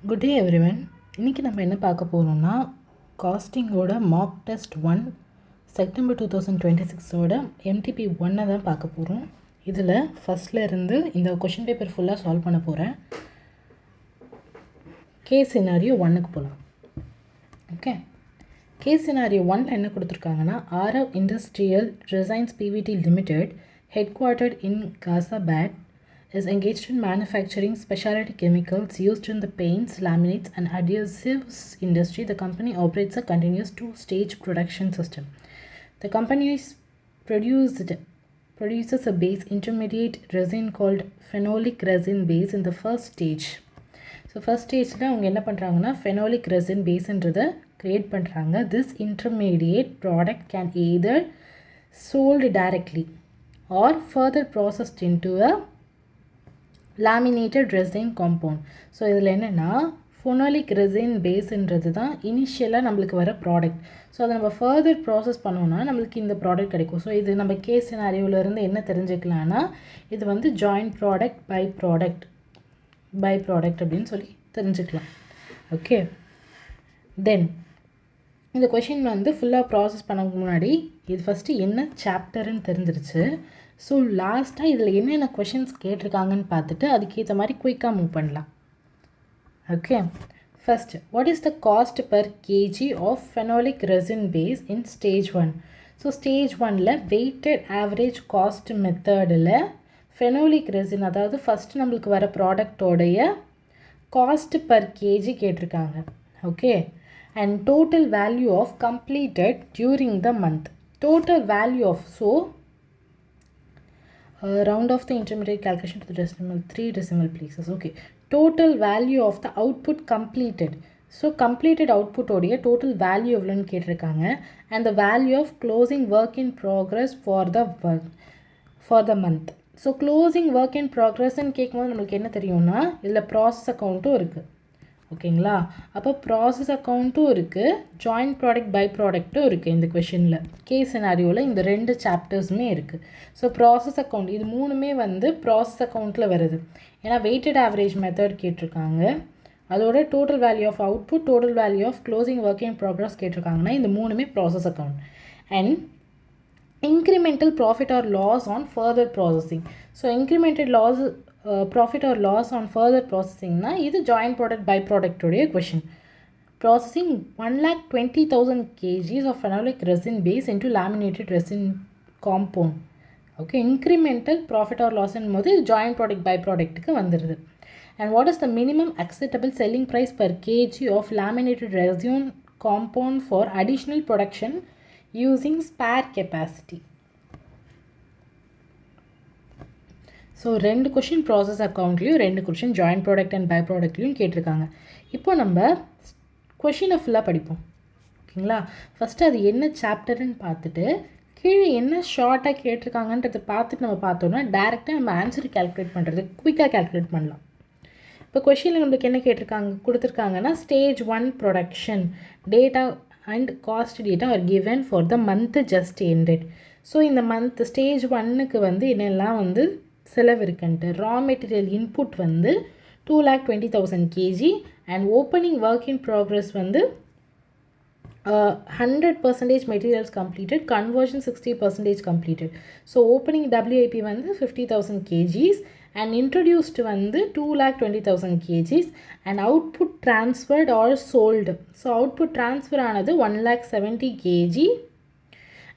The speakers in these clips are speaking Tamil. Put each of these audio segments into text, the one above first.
Good day everyone. இன்றைக்கி நம்ம என்ன பார்க்க போகிறோம்னா காஸ்டிங்கோட மார்க் டெஸ்ட் 1 செப்டம்பர் 2026 MTP 1 தான் பார்க்க போகிறோம். இதில் ஃபஸ்ட்டில் இருந்து இந்த கொஷின் பேப்பர் ஃபுல்லாக சால்வ் பண்ண போகிறேன். கேஸ் சினாரியோ 1க்கு போகலாம். ஓகே, கேஸ் சினாரியோ 1 என்ன கொடுத்துருக்காங்கன்னா, Aarav industrial designs பிவிடி limited headquartered in Ghaziabad is engaged in manufacturing specialty chemicals used in the paints, laminates and adhesives industry. The company operates a continuous two-stage production system. The company produces a base intermediate resin called phenolic resin base in the first stage. So first stage la avanga enna pandranga phenolic resin base என்றதை create பண்றாங்க. This intermediate product can either sold directly or further processed into a laminated resin compound. So இதில் என்னென்னா phenolic resin பேஸ்ன்றது தான் இனிஷியலாக நம்மளுக்கு வர ப்ராடக்ட். ஸோ அதை நம்ம ஃபர்தர் ப்ராசஸ் பண்ணோன்னா நம்மளுக்கு இந்த ப்ராடக்ட் கிடைக்கும். ஸோ இது நம்ம கேஸ் சினாரியோவிலேருந்து என்ன தெரிஞ்சுக்கலான்னா, இது வந்து ஜாயிண்ட் ப்ராடக்ட் பை ப்ராடக்ட் அப்படின்னு சொல்லி தெரிஞ்சுக்கலாம். ஓகே, தென் இந்த கொஷின் வந்து ஃபுல்லாக ப்ராசஸ் பண்ணக்கு முன்னாடி இது ஃபஸ்ட்டு என்ன சாப்டர்னு தெரிஞ்சிருச்சு. ஸோ லாஸ்ட்டாக இதில் என்னென்ன கொஷின்ஸ் கேட்டிருக்காங்கன்னு பார்த்துட்டு அதுக்கேற்ற மாதிரி குயிக்காக மூவ் பண்ணலாம். Okay, first what is the cost per KG of phenolic resin base in stage 1? So stage 1ல் வெயிட்டட் ஆவரேஜ் காஸ்ட் மெத்தடில் ஃபெனோலிக் ரெசின், அதாவது ஃபஸ்ட்டு நம்மளுக்கு வர ப்ராடக்டோடைய காஸ்ட் பர் கேஜி கேட்டிருக்காங்க. Okay, and total value of completed during the month. Total value of, so round off the intermediate calculation to the decimal 3 decimal places. Okay, total value of the output completed. So completed output odia total value எவ்வளோன்னு கேட்டிருக்காங்க. and the value of closing work in progress for the month. So closing work in progress ன்னு கேட்கும்போது நம்மளுக்கு என்ன தெரியும்னா, இதில் ப்ராசஸ் அக்கௌண்ட்டும் இருக்குது. ஓகேங்களா, அப்போ ப்ராசஸ் அக்கௌண்ட்டும் இருக்குது, ஜாயிண்ட் ப்ராடக்ட் பை ப்ராடக்ட்டும் இருக்குது. இந்த கொஷினில் கேஸ் சினாரியோவில் இந்த 2 சாப்டர்ஸுமே இருக்குது. ஸோ ப்ராசஸ் அக்கௌண்ட் இது 3மே வந்து ப்ராசஸ் அக்கௌண்ட்டில் வருது. ஏன்னா வெயிட்டட் ஆவரேஜ் மெத்தட் கேட்டிருக்காங்க, அதோட total value of output, total value of closing work in progress கேட்டிருக்காங்கன்னா இந்த 3மே process account. And incremental profit or loss on further processing. So incremental loss profit or loss on further processing na idu joint product by product ude question. Processing 1,20,000 kgs of phenolic resin base into laminated resin compound. Okay, incremental profit or loss in mode joint product by product ku vandirudhu. And what is the minimum acceptable selling price per kg of laminated resin compound for additional production using spare capacity? So 2 question process அக்கௌண்ட்லேயும் 2 question joint product and by ப்ராடக்ட்லேயும் கேட்டிருக்காங்க. இப்போ நம்ம கொஷினை ஃபுல்லாக படிப்போம். ஓகேங்களா, ஃபஸ்ட்டு அது என்ன சாப்டர்னு பார்த்துட்டு கீழே என்ன ஷார்ட்டாக கேட்டிருக்காங்கன்றதை பார்த்துட்டு நம்ம பார்த்தோம்னா டேரெக்டாக நம்ம ஆன்சர் கேல்குலேட் பண்ணுறது குயிக்காக கேல்குலேட் பண்ணலாம். இப்போ கொஷினில் நம்மளுக்கு என்ன கொடுத்துருக்காங்கன்னா, stage 1 production data and cost data are given for the month just ended. So இந்த மந்த் ஸ்டேஜ் 1க்கு வந்து என்னெல்லாம் வந்து செலவு இருக்குன்ட்டு, ரா மெட்டீரியல் இன்புட் வந்து 2,20,000 kg and opening work in progress வந்து 100% materials completed, conversion 60% completed. So opening WIP வந்து 50,000 kgs and introduced வந்து 2,20,000 kgs and output transferred or sold. So output transfer ஆனது 1,70,000 kg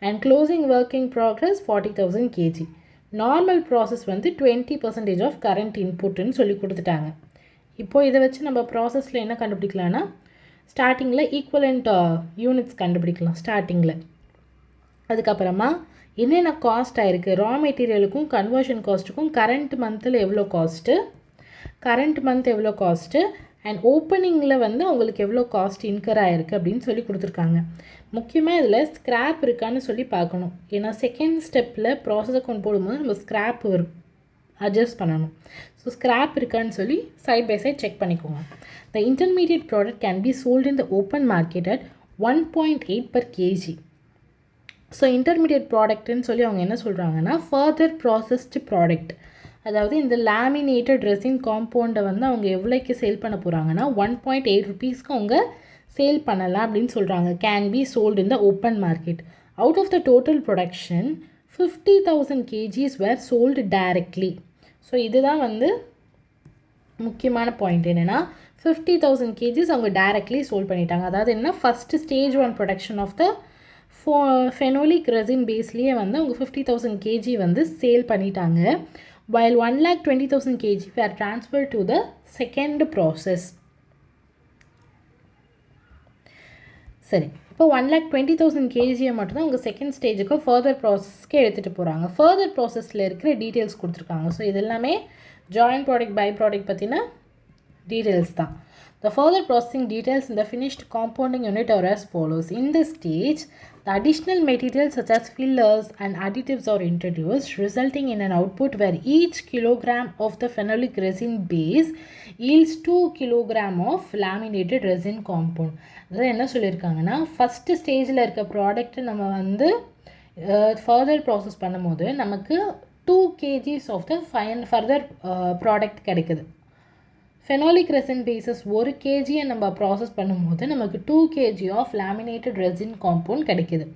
and closing work in progress 40,000 kg. Normal process வந்து 20% of current inputன்னு சொல்லி கொடுத்துட்டாங்க. இப்போது இதை வச்சு நம்ம ப்ராசஸில் என்ன கண்டுபிடிக்கலாம்னா, ஸ்டார்டிங்கில் ஈக்குவலண்ட் யூனிட்ஸ் கண்டுபிடிக்கலாம் ஸ்டார்டிங்கில். அதுக்கப்புறமா என்னென்ன காஸ்ட் ஆகிருக்கு, ரா மெட்டீரியலுக்கும் கன்வர்ஷன் காஸ்ட்டுக்கும் கரண்ட் மந்தில் எவ்வளோ காஸ்ட்டு அண்ட் ஓப்பனிங்கில் வந்து அவங்களுக்கு எவ்வளோ காஸ்ட் இன்கர் ஆகிருக்கு அப்படின்னு சொல்லி கொடுத்துருக்காங்க. முக்கியமாக இதில் ஸ்க்ராப் இருக்கான்னு சொல்லி பார்க்கணும். ஏன்னா செகண்ட் ஸ்டெப்பில் ப்ராசஸ் அக்கௌண்ட் போடும்போது நம்ம ஸ்க்ராப் அட்ஜஸ்ட் பண்ணணும். ஸோ ஸ்க்ராப் இருக்கான்னு சொல்லி சைட் பை சைட் செக் பண்ணிக்கோங்க. The intermediate product can be sold in the open market at 1.8 per kg. So intermediate ப்ராடக்ட்டுன்னு சொல்லி அவங்க என்ன சொல்கிறாங்கன்னா, ஃபர்தர் ப்ராசஸ்டு ப்ராடக்ட், அதாவது இந்த லேமினேட்டட் ரெசின் காம்பவுண்டை வந்து அவங்க எவ்வளோக்கு சேல் பண்ண போகிறாங்கன்னா 1.8 ருபீஸ்க்கு அவங்க சேல் பண்ணலாம் அப்படின்னு சொல்கிறாங்க. Can be sold in the open market. Out of the total production 50,000 kgs were sold directly. So இதுதான் வந்து முக்கியமான பாயிண்ட். என்னென்னா 50,000 kgs அவங்க டைரக்ட்லி சோல்ட் பண்ணிட்டாங்க. அதாவது என்ன, first stage 1 production of the phenolic resin பேஸ்லேயே வந்து அவங்க 50,000 kg வந்து சேல் பண்ணிட்டாங்க. while 1,20,000 kg were transferred to the second process. சரி, இப்போ 1,20,000 kg மட்டும் தான் உங்கள் செகண்ட் ஸ்டேஜுக்கு ஃபர்தர் ப்ராசஸ்க்கு எடுத்துகிட்டு போகிறாங்க. ஃபர்தர் ப்ராசஸில் இருக்கிற டீட்டெயில்ஸ் கொடுத்துருக்காங்க. ஸோ இது எல்லாமே ஜாயின்ட் ப்ராடக்ட் பை ப்ராடக்ட் பற்றின டீட்டெயில்ஸ் தான். The further processing details in the finished compounding unit are as follows. In this stage, the additional materials such as fillers and additives are introduced, resulting in an output where each kilogram of the phenolic resin base yields 2 kg of laminated resin compound. அதாவது என்ன சொல்லியிருக்காங்கன்னா, ஃபஸ்ட்டு ஸ்டேஜில் இருக்க ப்ராடக்ட்டை நம்ம வந்து ஃபர்தர் ப்ராசஸ் பண்ணும்போது நமக்கு 2 kgs of the further product கிடைக்குது. ஃபெனாலிக் ரெசின் பேசஸ் 1 kgயை நம்ம ப்ராசஸ் பண்ணும்போது நமக்கு 2 kg of laminated resin compound கிடைக்கிது.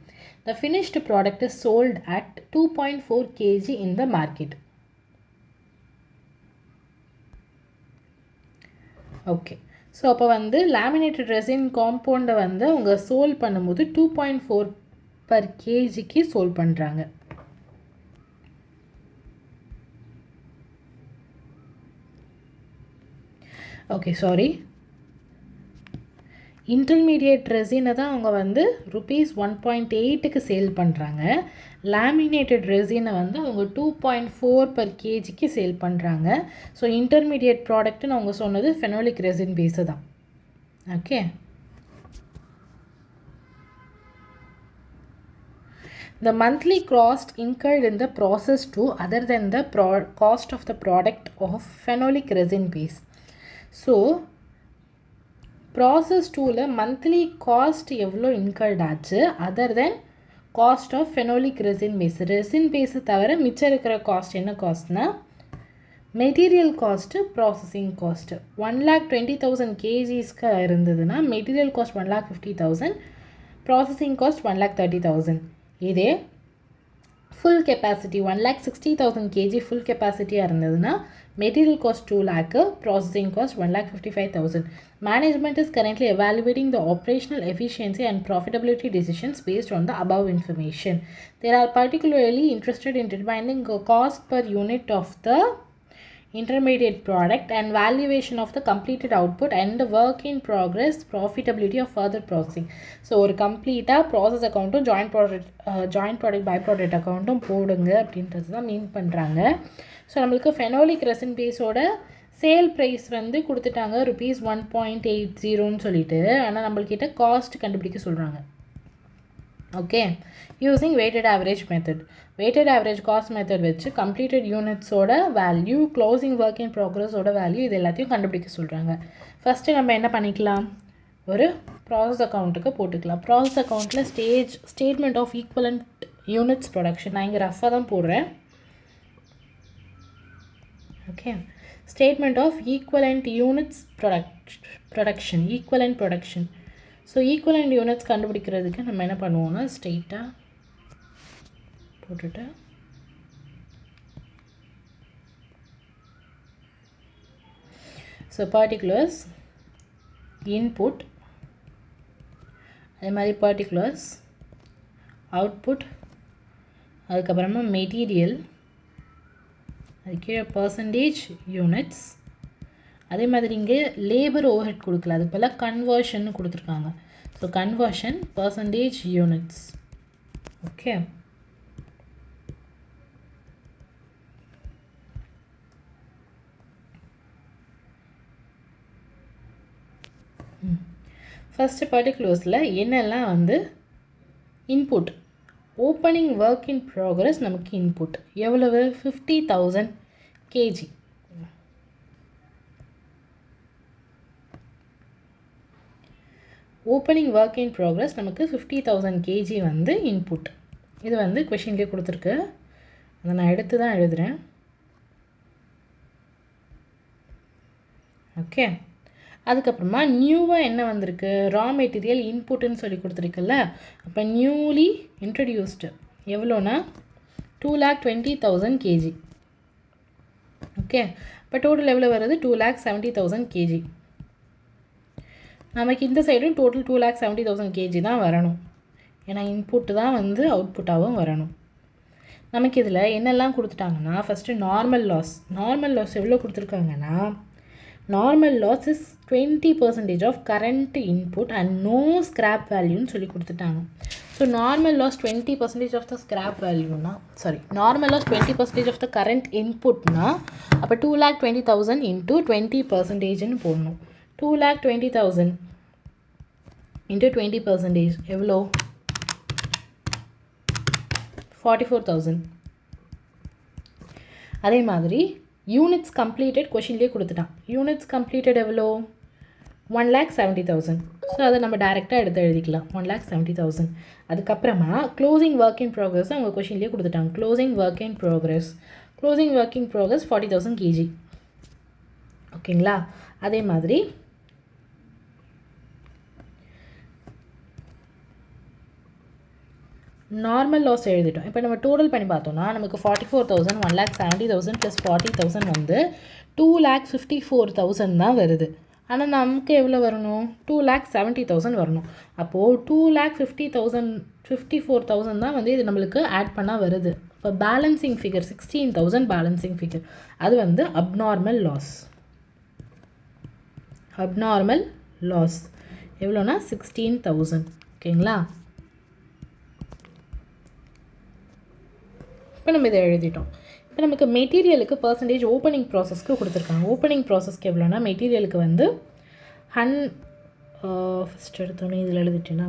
The finished product is sold at 2.4 kg in the market. Okay, so அப்போ வந்து லேமினேட்டட் ரெசின் காம்பவுண்டை வந்து அவங்க சோல்ட் பண்ணும்போது 2.4 per kgக்கு சோல்ட் பண்ணுறாங்க. ஓகே, சாரி, இன்டர்மீடியேட் ரெசினை தான் அவங்க வந்து ₹1.8க்கு சேல் பண்ணுறாங்க. லேமினேட்டட் ரெசினை வந்து அவங்க 2.4 per kgக்கு சேல் பண்ணுறாங்க. ஸோ இன்டர்மீடியேட் ப்ராடக்ட்னு அவங்க சொன்னது ஃபெனோலிக் ரெசின் பேஸு தான். Okay, the monthly cost incurred in the process to other than the cost of the product of phenolic resin base. So process 2ல் மந்த்லி காஸ்ட் எவ்வளோ இன்கர்ட் ஆச்சு other than cost of phenolic resin base. Resin பேஸை தவிர மிச்சம் இருக்கிற காஸ்ட் என்ன காஸ்ட்னா மெட்டீரியல் காஸ்ட்டு, ப்ராசஸிங் காஸ்ட்டு. 1,20,000 kgsக்கு இருந்ததுன்னா மெட்டீரியல் காஸ்ட் 1,50,000, ப்ராசஸிங் காஸ்ட் 1,30,000. இதே ஃபுல் கெப்பாசிட்டி 1,60,000 kg ஃபுல் கெப்பாசிட்டியாக இருந்ததுன்னா material cost 2 lakh, processing cost 1,55,000. Management is currently evaluating the operational efficiency and profitability decisions based on the above information. They are particularly interested in determining the cost per unit of the intermediate product and valuation of the completed output and the work in progress profitability of further processing. So ஒரு கம்ப்ளீட்டாக ப்ராசஸ் அக்கௌண்ட்டும் ஜாயின்ட் ப்ராடக்ட் பை ப்ராடக்ட் அக்கௌண்ட்டும் போடுங்க அப்படின்றது தான் மீன் பண்ணுறாங்க. ஸோ நம்மளுக்கு ஃபெனோலிக் ரெசின் பேஸோட சேல் ப்ரைஸ் வந்து கொடுத்துட்டாங்க ₹1.80ன்னு சொல்லிட்டு. ஆனால் நம்மள்கிட்ட காஸ்ட் கண்டுபிடிக்க சொல்கிறாங்க. Okay, using weighted average method. Weighted average cost method வச்சு கம்ப்ளீட்டட் யூனிட்ஸோட வேல்யூ, க்ளோசிங் ஒர்க் இன் ப்ராக்ரஸோட வேல்யூ இது எல்லாத்தையும் கண்டுபிடிக்க சொல்கிறாங்க. ஃபஸ்ட்டு நம்ம என்ன பண்ணிக்கலாம், ஒரு ப்ராசஸ் அக்கௌண்ட்டுக்கு போட்டுக்கலாம். ப்ராசஸ் அக்கௌண்ட்டில் statement of equivalent units production, நான் இங்கே ரஃபாக தான் போடுறேன். Okay, statement of equivalent units production, equivalent production. So equivalent units கண்டுபிடிக்கிறதுக்கு நம்ம என்ன பண்ணுவோம்னா ஸ்ட்ரெயிட்டாக போட்டுட்டு ஸோ பர்டிகுலர்ஸ் இன்புட், அதே மாதிரி பர்டிகுலர்ஸ் அவுட்புட், அதுக்கப்புறமா மெட்டீரியல், அதுக்கு பர்சன்டேஜ் யூனிட்ஸ். அதே மாதிரி இங்கே லேபர் ஓவர்ஹெட் கொடுக்கல, அது போல் கன்வர்ஷன் கொடுத்துருக்காங்க. So conversion, percentage units. Okay, first பர்டிகுலர்ஸில் என்னெல்லாம் வந்து input, opening work in progress நமக்கு இன்புட் எவ்வளவு 50,000 kg. Opening work in progress நமக்கு 50,000 kg வந்து இன்புட். இது வந்து கொஷின்லேயே கொடுத்துருக்கு, அதை நான் எடுத்து தான் எழுதுகிறேன். ஓகே. அதுக்கப்புறமா நியூவாக என்ன வந்திருக்கு, ரா மெட்டீரியல் இன்புட்டுன்னு சொல்லி கொடுத்துருக்குல்ல. அப்போ நியூலி இன்ட்ரடியூஸ்டு எவ்வளோனா 2,20,000 kg. ஓகே. இப்போ டோட்டல் எவ்வளோ வருது, 2,70,000 kg. நமக்கு இந்த சைடும் டோட்டல் 2,70,000 kg தான் வரணும். ஏன்னா இன்புட்டு தான் வந்து அவுட்புட்டாகவும் வரணும். நமக்கு இதில் என்னெல்லாம் கொடுத்துட்டாங்கன்னா, ஃபஸ்ட்டு நார்மல் லாஸ் எவ்வளோ கொடுத்துருக்காங்கன்னா, normal loss is 20% of current input and no scrap வேல்யூன்னு சொல்லி கொடுத்துட்டாங்க. So normal loss 20% of the scrap வேல்யூனா, normal loss 20% of the current இன்புட்னா, அப்போ 2,20,000 இன்ட்டு 20%ன்னு போடணும். 2,20,000 இன்ட்டு 20% எவ்வளோ, 44,000. அதே மாதிரி யூனிட்ஸ் கம்ப்ளீட்டட் கொஷின்லேயே கொடுத்துட்டான். யூனிட்ஸ் கம்ப்ளீட்டட் எவ்வளோ, 1,70,000. ஸோ அதை நம்ம டைரெக்டாக எடுத்து எழுதிக்கலாம், 1,70,000. அதுக்கப்புறமா க்ளோசிங் ஒர்க் இன் ப்ரோக்ரஸ் அவங்க கொஷின்லேயே கொடுத்துட்டாங்க. Closing work in progress 40,000 kg. ஓகேங்களா. அதே மாதிரி நார்மல் லாஸ் எழுதிட்டோம். இப்போ நம்ம டோட்டல் பண்ணி பார்த்தோம்னா நமக்கு 44,000, 1,70,000 ப்ளஸ் 40,000 வந்து 2,54,000 தான் வருது. ஆனால் நமக்கு எவ்வளோ வரணும், 2,70,000 வரணும். அப்போது 2,54,000 தான் வந்து இது நம்மளுக்கு ஆட் பண்ணால் வருது. இப்போ பேலன்சிங் ஃபிகர் 16,000 பேலன்சிங் ஃபிகர், அது வந்து அப்நார்மல் லாஸ் எவ்வளோனா 16,000. ஓகேங்களா. இப்போ நம்ம இதை எழுதிட்டோம். இப்போ நமக்கு மெட்டீரியலுக்கு பர்சன்டேஜ் ஓப்பனிங் ப்ராசஸ்க்கு கொடுத்துருக்காங்க. ஓப்பனிங் ப்ராசஸ்க்கு எவ்வளோனா, மெட்டீரியலுக்கு வந்து ஃபஸ்ட் எடுத்தோன்னே இதில் எழுதிட்டேன்னா,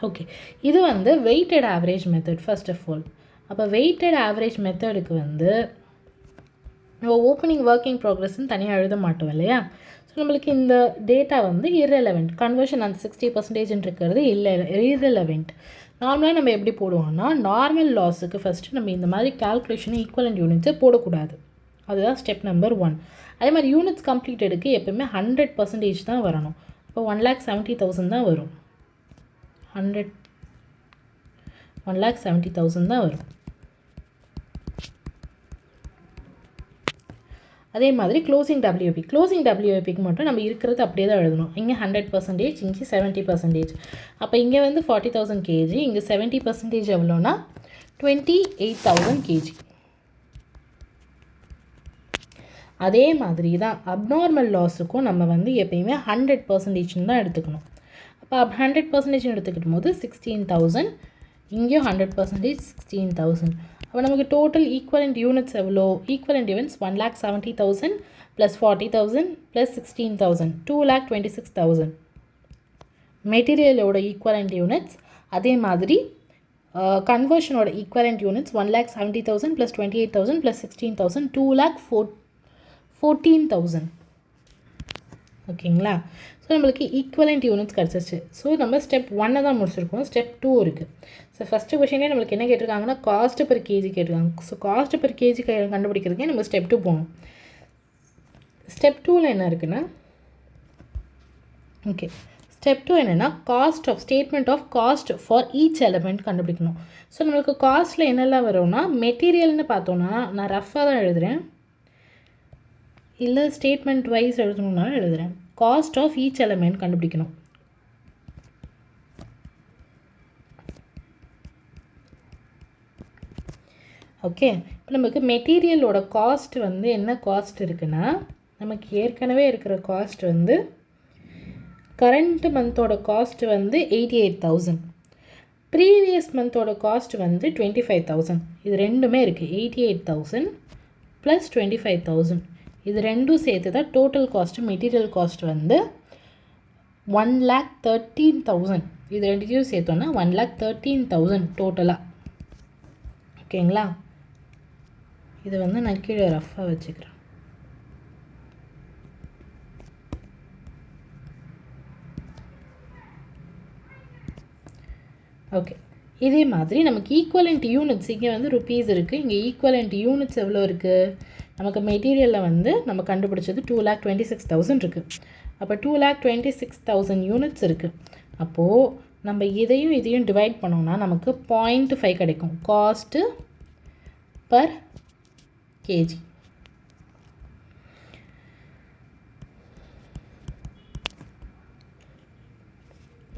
ஓகே. இது வந்து weighted average method first of all. அப்போ வெயிட்டட் ஆவரேஜ் மெத்தடுக்கு வந்து நம்ம ஓப்பனிங் ஒர்க்கிங் ப்ராக்ரஸ்ன்னு தனியாக எழுத மாட்டோம் இல்லையா. ஸோ நம்மளுக்கு இந்த டேட்டா வந்து இரலவெண்ட், கன்வர்ஷன் அந்த 60% இருக்கிறது இரலவெண்ட். நார்மலாக நம்ம எப்படி போடுவோம்னா, நார்மல் லாஸுக்கு ஃபஸ்ட்டு நம்ம இந்த மாதிரி கால்குலேஷன் ஈக்குவலண்ட் யூனிட்ஸை போடக்கூடாது. அதுதான் ஸ்டெப் நம்பர் 1. அதே மாதிரி யூனிட்ஸ் கம்ப்ளீட்டடுக்கு எப்போயுமே 100% தான் வரணும். இப்போ 1,70,000 தான் வரும். 1,70,000 தான் வரும். அதே மாதிரி க்ளோசிங் டபிள்யூஏபிக்கு மட்டும் நம்ம இருக்கிறது அப்படியே தான் எழுதணும். இங்கே 100%, இங்கே 70%. அப்போ இங்கே வந்து 40,000 kg, இங்கே 70% எவ்வளோனா 28,000 kg. அதே மாதிரி தான் அப்நார்மல் லாஸுக்கும் நம்ம வந்து எப்பயுமே 100% தான் எடுத்துக்கணும். அப்போ 100% எடுத்துக்கிட்டும் போது 16,000, இங்கேயும் 100% 16,000. அப்போ நமக்கு டோட்டல் ஈக்குவலண்ட் யூனிட்ஸ் எவ்வளோ, ஈக்குவலண்ட் யூனிட்ஸ் 1,70,000 ப்ளஸ் 40,000 ப்ளஸ் 16,000, 2,26,000. மெட்டீரியலோட ஈக்குவலண்ட் யூனிட்ஸ், அதே மாதிரி கன்வர்ஷனோட ஈக்குவலண்ட் யூனிட்ஸ் 1,70,000 ப்ளஸ் 28,000 ப்ளஸ் 16,000, 2,14,000. ஓகேங்களா. ஸோ நம்மளுக்கு ஈக்குவலண்ட் யூனிட்ஸ் கிடச்சிருச்சு. ஸோ நம்ம ஸ்டெப் 1 தான் முடிச்சிருக்கோம். ஸ்டெப் 2 இருக்குது. ஸோ ஃபஸ்ட்டு கொஷினே நம்மளுக்கு என்ன கேட்டிருக்காங்கன்னா, காஸ்ட்டு பெர் கேஜி கேட்டிருக்காங்க. ஸோ காஸ்ட்டு பெர் கேஜி கண்டுபிடிக்கிறதுக்கே நம்ம ஸ்டெப் 2 போகணும். ஸ்டெப் 2ல் என்ன இருக்குன்னா, ஓகே, ஸ்டெப் 2 என்னென்னா statement of cost for each element கண்டுபிடிக்கணும். ஸோ நம்மளுக்கு காஸ்ட்டில் என்னெல்லாம் வரும்னா, மெட்டீரியல்னு பார்த்தோன்னா நான் ரஃபாக தான் எழுதுகிறேன், இல்லை ஸ்டேட்மெண்ட் வைஸ் எழுதணுன்னாலும் எழுதுகிறேன். காஸ்ட் ஆஃப் ஈச் எலமெண்ட் கண்டுபிடிக்கணும். ஓகே. இப்போ நமக்கு மெட்டீரியலோட காஸ்ட் வந்து என்ன காஸ்ட் இருக்குன்னா, நமக்கு ஏற்கனவே இருக்கிற காஸ்ட் வந்து கரண்ட் மந்தோட காஸ்ட் வந்து 88,000, ப்ரீவியஸ் மந்தோட காஸ்ட் வந்து 25,000. இது ரெண்டுமே இருக்குது. 88,000 ப்ளஸ் 25,000, இது ரெண்டும் சேர்த்து தான் டோட்டல் காஸ்ட்டு. மெட்டீரியல் காஸ்ட் வந்து 1,13,000. இது ரெண்டுத்தையும் சேர்த்தோன்னா 1,13,000 டோட்டலாக. ஓகேங்களா. இது வந்து நான் கீழே ரஃபாக வச்சுக்கிறேன். ஓகே. இதே மாதிரி நமக்கு ஈக்குவலண்ட் யூனிட்ஸ் இங்கே வந்து ருபீஸ் இருக்குது. இங்கே ஈக்குவலண்ட் யூனிட்ஸ் எவ்வளோ இருக்குது, நமக்கு மெட்டீரியலில் வந்து நம்ம கண்டுபிடிச்சது 2,26,000 இருக்குது. அப்போ 2,26,000 யூனிட்ஸ் இருக்குது. அப்போது நம்ம இதையும் டிவைட் பண்ணோம்னா நமக்கு 0.5 கிடைக்கும் cost per KG.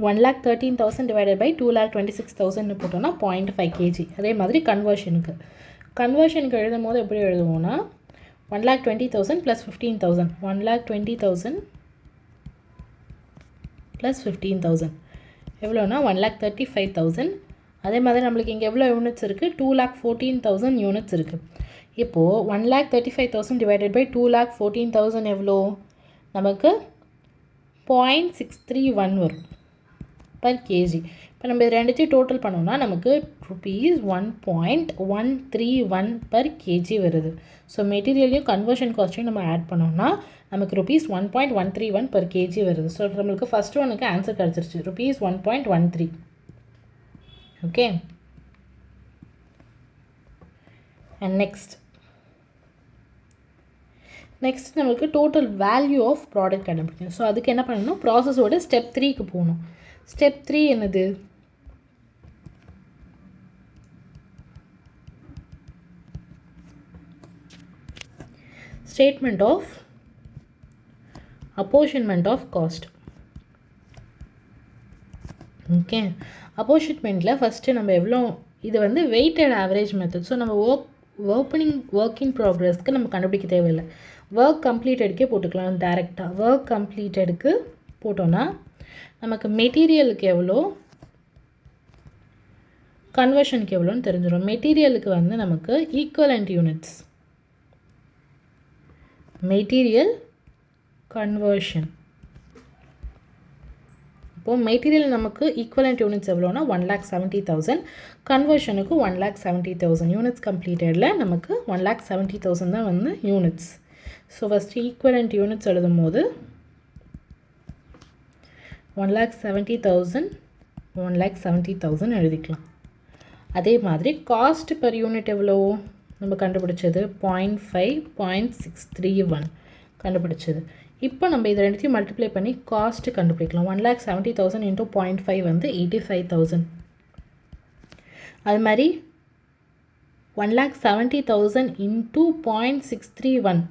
$1,13,000 divided by 2,26,000 போட்டோம்னா 0.5 kg. அதே மாதிரி கன்வர்ஷனுக்கு எழுதும் போது எப்படி எழுதுவோம்னா 1,20,000 + 15,000 1,20,000 + 15,000 எவ்வளோனா 1,35,000. அதே மாதிரி நம்மளுக்கு இங்கே எவ்வளோ யூனிட்ஸ் இருக்குது 2,14,000 யூனிட்ஸ் இருக்குது. இப்போது 1,35,000 divided by 2,14,000 எவ்வளோ நமக்கு 0.631 வரும் per kg. இப்போ நம்ம இது ரெண்டுத்தையும் டோட்டல் பண்ணோம்னா நமக்கு ₹1.131 per kg வருது. ஸோ மெட்டீரியலையும் கன்வர்ஷன் காஸ்ட்டையும் நம்ம ஆட் பண்ணோம்னா நமக்கு ₹1.131 per kg வருது. ஸோ நம்மளுக்கு ஃபஸ்ட் ஒனுக்கு ஆன்சர் கிடச்சிருச்சு ₹1.13. ஓகே, அண்ட் நெக்ஸ்ட் நம்மளுக்கு டோட்டல் வேல்யூ ஆஃப் ப்ராடக்ட் கண்டுபிடிக்கணும். ஸோ அதுக்கு என்ன பண்ணணும், ப்ராசஸோட ஸ்டெப் 3க்கு போகணும். ஸ்டெப் 3 என்னது, statement of apportionment of cost. Okay, அப்போர்ஷன்மெண்ட்டில் ஃபஸ்ட்டு நம்ம எவ்வளோ, இது வந்து வெயிட்டட் ஆவரேஜ் மெத்தட். ஸோ நம்ம ஒர்க் இன் ப்ராக்ரஸ்க்கு நம்ம கண்டுபிடிக்க தேவையில்லை, ஒர்க் கம்ப்ளீட்டடுக்கே போட்டுக்கலாம். டேரெக்டாக ஒர்க் கம்ப்ளீட்டடுக்கு போட்டோன்னா நமக்கு மெட்டீரியலுக்கு எவ்வளோ, கன்வர்ஷனுக்கு எவ்வளோன்னு தெரிஞ்சிடும். மெட்டீரியலுக்கு வந்து நமக்கு ஈக்குவலண்ட் யூனிட்ஸ், மெட்டீரியல் கன்வர்ஷன். இப்போது மெட்டீரியல் நமக்கு ஈக்குவலண்ட் யூனிட்ஸ் எவ்வளோனா 1,70,000, கன்வர்ஷனுக்கு 1,70,000. யூனிட்ஸ் கம்ப்ளீட்டடில் நமக்கு 1,70,000 தான் வந்து units. So first equivalent units எழுதும் போது 1,70,000 1,70,000 எழுதிக்கலாம். அதே மாதிரி காஸ்ட் பர் யூனிட் எவ்வளோ நம்ம கண்டுபிடிச்சது 0.631 கண்டுபிடிச்சது. இப்போ நம்ம இது ரெண்டுத்தையும் மல்டிப்ளை பண்ணி காஸ்ட்டு கண்டுபிடிக்கலாம். 1,70,000 × 0.5 வந்து 85,000. அது மாதிரி 1,70,000 × 0.631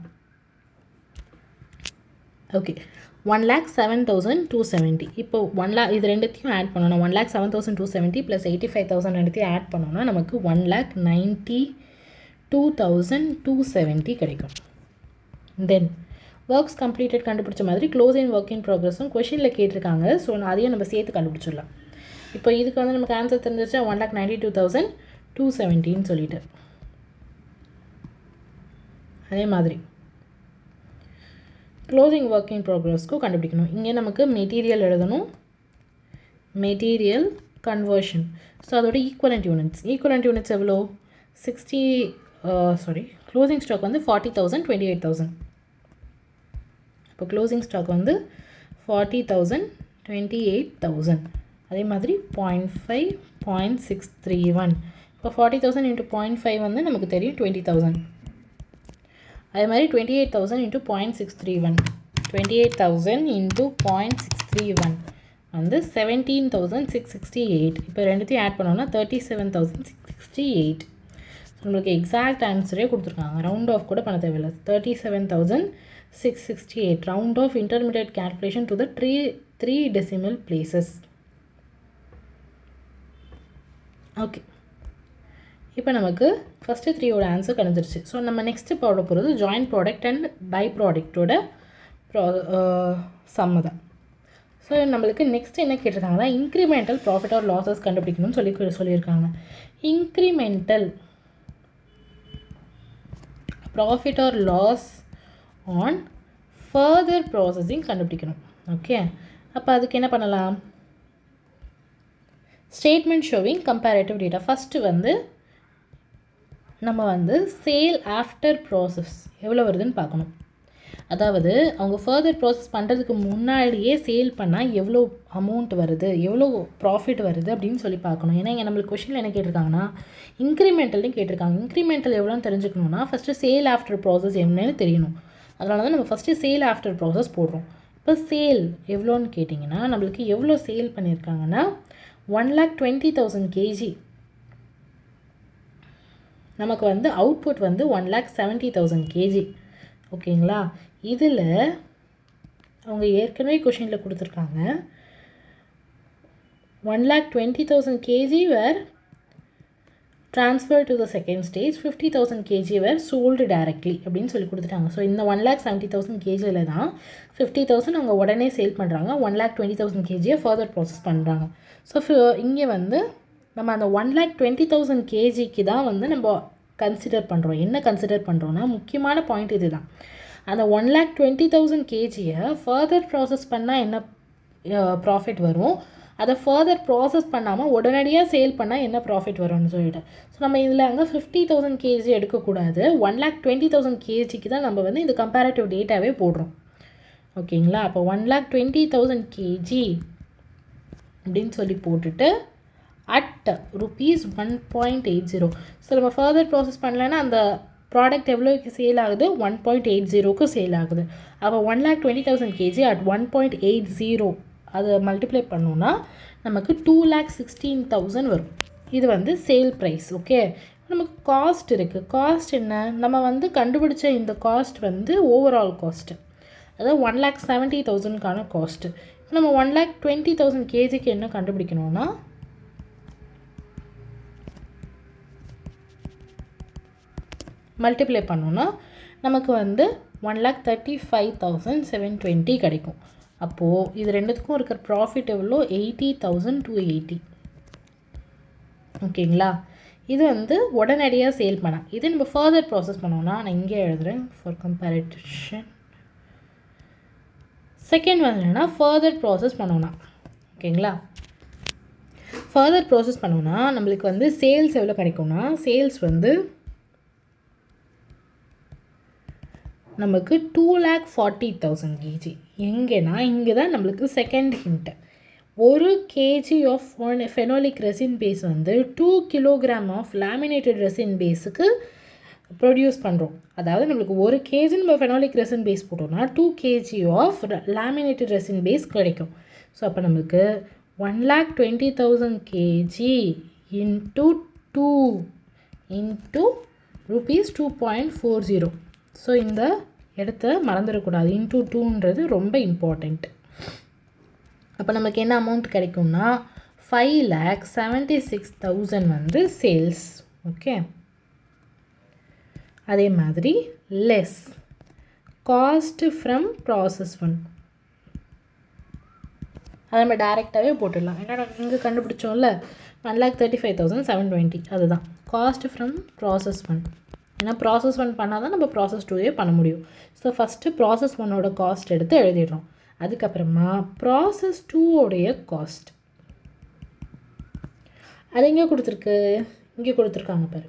ஓகே 1,07,270. இப்போ இது ரெண்டுத்தையும் ஆட் பண்ணோன்னா 1,07,270 + 85,000 ரெண்டுத்தையும் ஆட் பண்ணோன்னா நமக்கு 1,92,270 கிடைக்கும். தென் ஒர்க்ஸ் கம்ப்ளீட்டட் கண்டுபிடிச்ச மாதிரி க்ளோசிங் ஒர்க் இன் ப்ராக்ரஸும் கொஷினில் கேட்டிருக்காங்க. ஸோ அதையும் நம்ம சேர்த்து கண்டுபிடிச்சிடலாம். இப்போ இதுக்கு வந்து நமக்கு ஆன்சர் தெரிஞ்சிருச்சா 1,92,270 சொல்லிட்டு. அதே மாதிரி க்ளோசிங் ஒர்க் இன் ப்ராக்ரஸ்க்கும் கண்டுபிடிக்கணும். இங்கே நமக்கு மெட்டீரியல் எழுதணும், மெட்டீரியல் கன்வர்ஷன். ஸோ அதோட ஈக்குவலண்ட் யூனிட்ஸ் எவ்வளோ க்ளோசிங் ஸ்டாக் வந்து 40,000 28,000. இப்போ க்ளோசிங் ஸ்டாக் வந்து 40,000 28,000. அதே மாதிரி 0.5 0.631. இப்போ 40,000 × 0.5 வந்து நமக்கு தெரியும் 20,000. அதே மாதிரி 28,000 × 0.631 28,000 × 0.631 வந்து 17,668. இப்போ ரெண்டுத்தையும் ஆட் பண்ணோன்னா 37,668. நம்மளுக்கு எக்ஸாக்ட் ஆன்சரே கொடுத்துருக்காங்க, ரவுண்ட் ஆஃப் கூட பண்ண தேவையில்லை. 37,668 round off intermediate calculation to the 3 decimal places. Okay, இப்போ நமக்கு ஃபஸ்ட்டு 3யோட ஆன்சர் கிடச்சிருச்சு. ஸோ நம்ம நெக்ஸ்ட்டு போட போகிறது ஜாயின்ட் ப்ராடக்ட் அண்ட் பை ப்ராடக்டோட சம்மு தான். ஸோ நம்மளுக்கு நெக்ஸ்ட் என்ன கேட்டிருக்காங்கன்னா இன்க்ரிமெண்டல் ப்ராஃபிட் ஆர் லாஸஸ் கண்டுபிடிக்கணும்னு சொல்லியிருக்காங்க. Incremental profit or loss on further processing கண்டுபிடிக்கணும். ஓகே, அப்போ அதுக்கு என்ன பண்ணலாம், statement showing comparative data. First வந்து நம்ம வந்து சேல் ஆஃப்டர் ப்ராசஸ் எவ்வளோ வருதுன்னு பார்க்கணும். அதாவது அவங்க ஃபர்தர் ப்ராசஸ் பண்ணுறதுக்கு முன்னாடியே சேல் பண்ணால் எவ்வளோ அமௌண்ட் வருது, எவ்வளோ ப்ராஃபிட் வருது அப்படின்னு சொல்லி பார்க்கணும். ஏன்னா இங்கே நம்மளுக்கு கொஷினில் என்ன கேட்டிருக்காங்கன்னா இன்க்ரிமெண்டல்னு கேட்டிருக்காங்க. இன்க்ரிமெண்டல் எவ்வளோன்னு தெரிஞ்சுக்கணுன்னா ஃபஸ்ட்டு சேல் ஆஃப்டர் ப்ராசஸ் என்னன்னு தெரியணும். அதனால தான் நம்ம ஃபஸ்ட்டு சேல் ஆஃப்டர் ப்ராசஸ் போடுறோம். இப்போ சேல் எவ்வளோன்னு கேட்டிங்கன்னா நம்மளுக்கு எவ்வளோ சேல் பண்ணியிருக்காங்கன்னா 1,20,000 kg. நமக்கு வந்து அவுட்புட் வந்து 1,70,000 kg. ஓகேங்களா? இதில் அவங்க ஏற்கனவே கொஷினில் கொடுத்துருக்காங்க 1,20,000 kg were transferred to the second stage, 50,000 kg were sold directly அப்படின்னு சொல்லி கொடுத்துட்டாங்க. ஸோ இந்த 1,70,000 kgயில் தான் 50,000 அவங்க உடனே சேல் பண்ணுறாங்க, 1,20,000 kgயை ஃபர்தர் ப்ராசஸ் பண்ணுறாங்க. ஸோ இங்கே வந்து நம்ம அந்த 1,20,000 kgக்கு தான் வந்து நம்ம கன்சிடர் பண்ணுறோம். என்ன கன்சிடர் பண்ணுறோன்னா முக்கியமான பாயிண்ட் இது தான். அந்த 1,20,000 kgயை ஃபர்தர் ப்ராசஸ் பண்ணால் என்ன ப்ராஃபிட் வரும், அதை ஃபர்தர் ப்ராசஸ் பண்ணாமல் உடனடியாக சேல் பண்ணால் என்ன ப்ராஃபிட் வரும்னு சொல்லிட்டு. ஸோ நம்ம இதில் அங்கே 50,000 kg எடுக்கக்கூடாது, 1,20,000 kgக்கு தான் நம்ம வந்து இந்த கம்பேரட்டிவ் டேட்டாவே போடுறோம். ஓகேங்களா? அப்போ 1,20,000 kg அப்படின்னு சொல்லி போட்டுட்டு அட் rupees 1.80. ஸோ நம்ம ஃபர்தர் ப்ராசஸ் பண்ணலைன்னா அந்த ப்ராடக்ட் எவ்வளோக்கு சேல் ஆகுது, 1.80க்கு சேல் ஆகுது. அப்போ 1,20,000 kg at 1.80 அதை மல்டிப்ளை பண்ணோன்னா நமக்கு 2,16,000 வரும். இது வந்து சேல் ப்ரைஸ். ஓகே, நமக்கு காஸ்ட் இருக்குது. காஸ்ட் என்ன, நம்ம வந்து கண்டுபிடிச்ச இந்த காஸ்ட் வந்து ஓவரால் காஸ்ட்டு, அதாவது 1,70,000க்கான காஸ்ட்டு. நம்ம 1,20,000 kgக்கு என்ன கண்டுபிடிக்கணும்னா மல்டிப்ளை பண்ணோன்னா நமக்கு வந்து 1,35,720 கிடைக்கும். அப்போது இது ரெண்டுத்துக்கும் இருக்கிற ப்ராஃபிட் எவ்வளோ, 80,280. ஓகேங்களா? இது வந்து உடனடியாக சேல் பண்ணால். இது நம்ம ஃபர்தர் ப்ராசஸ் பண்ணோன்னா நான் இங்கே எழுதுகிறேன் ஃபார் கம்பேரிஷன். செகண்ட் வந்து என்னென்னா ஃபர்தர் ப்ராசஸ் பண்ணோன்னா. ஓகேங்களா? ஃபர்தர் ப்ராசஸ் பண்ணோன்னா நம்மளுக்கு வந்து சேல்ஸ் எவ்வளோ கிடைக்கும்னா, சேல்ஸ் வந்து நமக்கு 2,40,000 kg. எங்கேனா இங்கே தான் நம்மளுக்கு second hint. 1 kg of phenolic resin base வந்து 2 kg ஆஃப் லேமினேட்டட் ரெசின் பேஸுக்கு ப்ரொடியூஸ் பண்ணுறோம். அதாவது நம்மளுக்கு 1 kg நம்ம ஃபெனோலிக் ரெசின் பேஸ் போட்டோம்னா 2 kg of laminated resin base கிடைக்கும். ஸோ அப்போ நம்மளுக்கு 1,20,000 kg இன்ட்டு 2 இன்ட்டு ₹2.40. ஸோ இந்த இடத்த மறந்துடக்கூடாது, இன்ட்டு 2ன்றது ரொம்ப இம்பார்ட்டண்ட். அப்போ நமக்கு என்ன அமௌண்ட் கிடைக்கும்னா 5,76,000 வந்து சேல்ஸ். ஓகே, அதே மாதிரி லெஸ் காஸ்ட் ஃப்ரம் ப்ராசஸ் 1, அதை நம்ம டேரெக்டாகவே போட்டுடலாம். ஏன்னா இங்கே கண்டுபிடிச்சோம்ல 1,35,720, அதுதான் காஸ்ட் ஃப்ரம் ப்ராசஸ் 1. ஏன்னா ப்ராசஸ் 1 பண்ணால் தான் நம்ம ப்ராசஸ் 2 பண்ண முடியும். ஸோ ஃபஸ்ட்டு ப்ராசஸ் 1ஓட காஸ்ட் எடுத்து எழுதிடுறோம். அதுக்கப்புறமா ப்ராசஸ் 2ஓடைய காஸ்ட் அது எங்கே கொடுத்துருக்கு, இங்கே கொடுத்துருக்காங்க பாரு.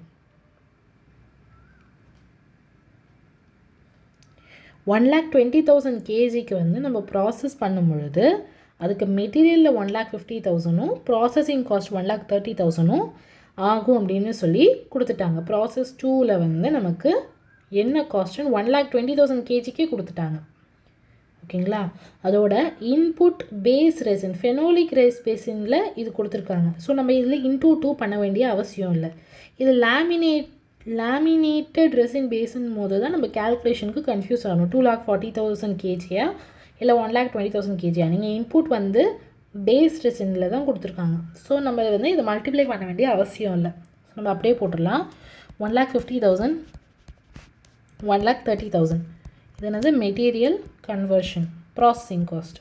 1,20,000 kgக்கு வந்து நம்ம ப்ராசஸ் பண்ணும் பொழுது அதுக்கு மெட்டீரியலில் 1,50,000ம் ப்ராசஸிங் காஸ்ட் 1,30,000ம் ஆகும் அப்படின்னு சொல்லி கொடுத்துட்டாங்க. ப்ராசஸ் 2ல் வந்து நமக்கு என்ன காஸ்ட்டுன்னு 1,20,000 kgக்கே கொடுத்துட்டாங்க. ஓகேங்களா? அதோட இன்புட் பேஸ் ரெசின் ஃபெனோலிக் பேசினில் இது கொடுத்துருக்காங்க. ஸோ நம்ம இதில் இன்டூ 2 பண்ண வேண்டிய அவசியம் இல்லை. இது லேமினேட்டட் ரெசின் பேஸுன் போது தான் நம்ம கேல்குலேஷனுக்கு கன்ஃபியூஸ் ஆகணும். 2,40,000 kgயா இல்லை 1,20,000 kgயா. நீங்கள் இன்புட் வந்து பேஸ் ரெசினில் தான் கொடுத்துருக்காங்க. ஸோ நம்ம வந்து இதை மல்டிப்ளை பண்ண வேண்டிய அவசியம் இல்லை. நம்ம அப்படியே போட்டுடலாம். 1,50,000 1,30,000 இது என்னது மெட்டீரியல் கன்வர்ஷன் ப்ராசஸிங் காஸ்ட்.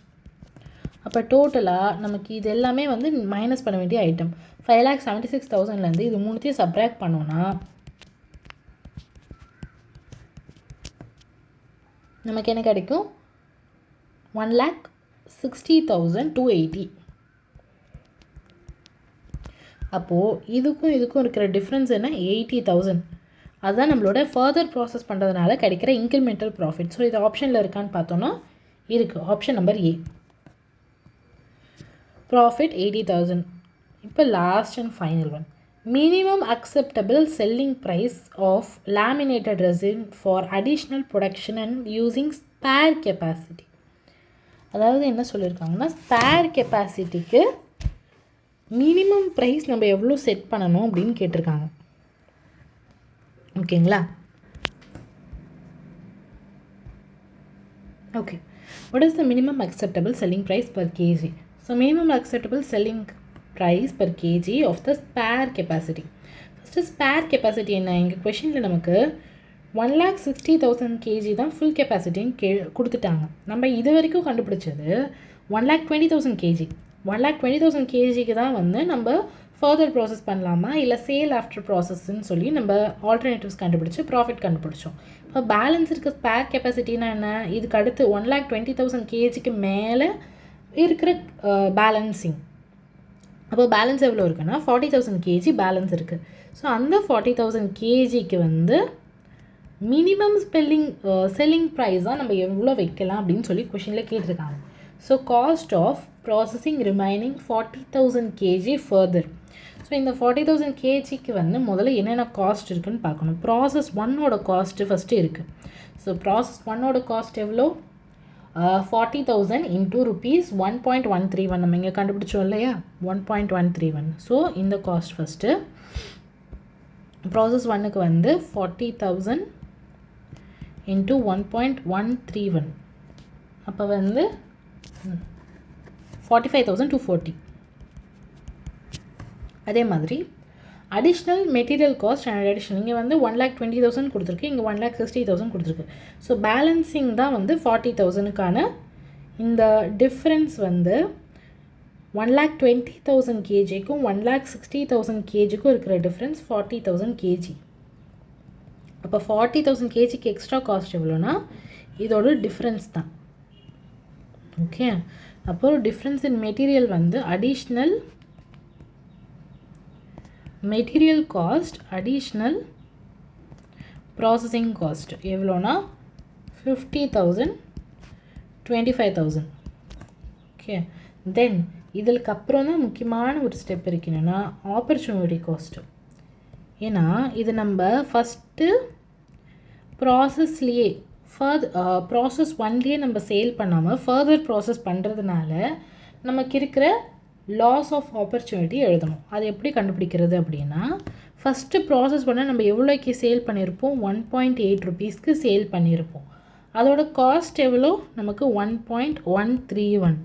அப்போ டோட்டலாக நமக்கு இது எல்லாமே வந்து மைனஸ் பண்ண வேண்டிய ஐட்டம். 5,76,000லேருந்து இது மூணுத்தையும் சப்ராக்ட் பண்ணோன்னா நமக்கு என்ன கிடைக்கும், 1,60,280. அப்போது இதுக்கும் இருக்கிற டிஃப்ரென்ஸ் என்ன, 80,000. அதுதான் நம்மளோட ஃபர்தர் ப்ராசஸ் பண்ணுறதுனால கிடைக்கிற இன்க்ரிமெண்டல் ப்ராஃபிட். ஸோ இது ஆப்ஷனில் இருக்கான்னு பார்த்தோன்னா இருக்குது. Option number A. ப்ராஃபிட் 80,000. இப்போ last and final one. Minimum acceptable selling price of laminated resin for additional production and using spare capacity. அதாவது என்ன சொல்லியிருக்காங்கன்னா, ஸ்பேர் கெப்பாசிட்டிக்கு மினிமம் ப்ரைஸ் நம்ம எவ்வளோ செட் பண்ணணும் அப்படின்னு கேட்டிருக்காங்க. ஓகேங்களா? Okay. What is the minimum acceptable selling price per KG? So minimum acceptable selling price per KG of the spare capacity. First spare capacity என்ன? எங்கள் கொஷினில் நமக்கு 1,60,000 கேஜி தான் ஃபுல் கெப்பாசிட்டின்னு கொடுத்துட்டாங்க. நம்ம இது வரைக்கும் கண்டுபிடிச்சது 1,20,000 கேஜி. 1,20,000 கேஜிக்கு தான் வந்து நம்ம ஃபர்தர் ப்ராசஸ் பண்ணலாமா இல்லை சேல் ஆஃப்டர் ப்ராசஸ்ன்னு சொல்லி நம்ம ஆல்டர்னேட்டிவ்ஸ் கண்டுபிடிச்சி ப்ராஃபிட் கண்டுபிடிச்சோம். இப்போ பேலன்ஸ் இருக்க ஸ்பேர் கெப்பாசிட்டினா என்ன? இதுக்கு அடுத்து 1,20,000 கேஜிக்கு மேலே இருக்கிற பேலன்சிங். அப்போ பேலன்ஸ் எவ்வளோ இருக்குன்னா 40,000 கேஜி பேலன்ஸ் இருக்குது. ஸோ அந்த 40,000 கேஜிக்கு வந்து மினிமம் செல்லிங் ப்ரைஸ் தான் நம்ம எவ்வளோ வைக்கலாம் அப்படின்னு சொல்லி கொஷினில் கேட்டிருக்காங்க. So cost of processing remaining 40,000 KG further. So இந்த 40,000 கேஜிக்கு வந்து முதல்ல என்னென்ன காஸ்ட் இருக்குதுன்னு பார்க்கணும். ப்ராசஸ் 1ஓட காஸ்ட்டு ஃபஸ்ட்டு இருக்குது. ஸோ ப்ராசஸ் 1ஓட காஸ்ட் எவ்வளோ? 40,000 இன்டூ rupees 1.131 நம்ம இங்கே கண்டுபிடிச்சோம் இல்லையா, 1.131. ஸோ இந்த காஸ்ட் ஃபஸ்ட்டு ப்ராசஸ் 1க்கு வந்து 40,000 இன்டூ 1.131, அப்போ வந்து 45,240. அதே மாதிரி additional material cost and additional இங்கே வந்து 1,20,000 கொடுத்துருக்கு, இங்கே 1,60,000 கொடுத்துருக்கு. ஸோ பேலன்சிங் தான் வந்து 40,000க்கான இந்த டிஃப்ரென்ஸ் வந்து 1,20,000 கேஜிக்கும் 1,60,000 கேஜிக்கும் இருக்கிற டிஃப்ரென்ஸ் 40,000 கேஜி. அப்போ 40,000 கேஜிக்கு எக்ஸ்ட்ரா காஸ்ட் எவ்வளோனா இதோட டிஃப்ரென்ஸ் தான். ஓகே, அப்போது டிஃப்ரென்ஸ் இன் மெட்டீரியல் வந்து additional material cost additional processing cost எவ்வளோனா 50,000 25,000. ஓகே, தென் இதற்கு அப்புறம் தான் முக்கியமான ஒரு ஸ்டெப் இருக்குன்னா ஆப்பர்ச்சுனிட்டி காஸ்ட்டு. ஏன்னா இது நம்ம ஃபஸ்ட்டு ப்ராசஸ்லேயே ப்ராசஸ் 1லேயே நம்ம சேல் பண்ணாமல் ஃபர்தர் ப்ராசஸ் பண்ணுறதுனால நமக்கு இருக்கிற லாஸ் ஆஃப் ஆப்பர்ச்சுனிட்டி எழுதணும். அது எப்படி கண்டுபிடிக்கிறது அப்படின்னா, ஃபஸ்ட்டு ப்ராசஸ் பண்ண நம்ம எவ்வளோக்கு சேல் பண்ணியிருப்போம்? 1.8 rupeesக்கு சேல் பண்ணியிருப்போம். அதோட காஸ்ட் எவ்வளோ? நமக்கு 1.131.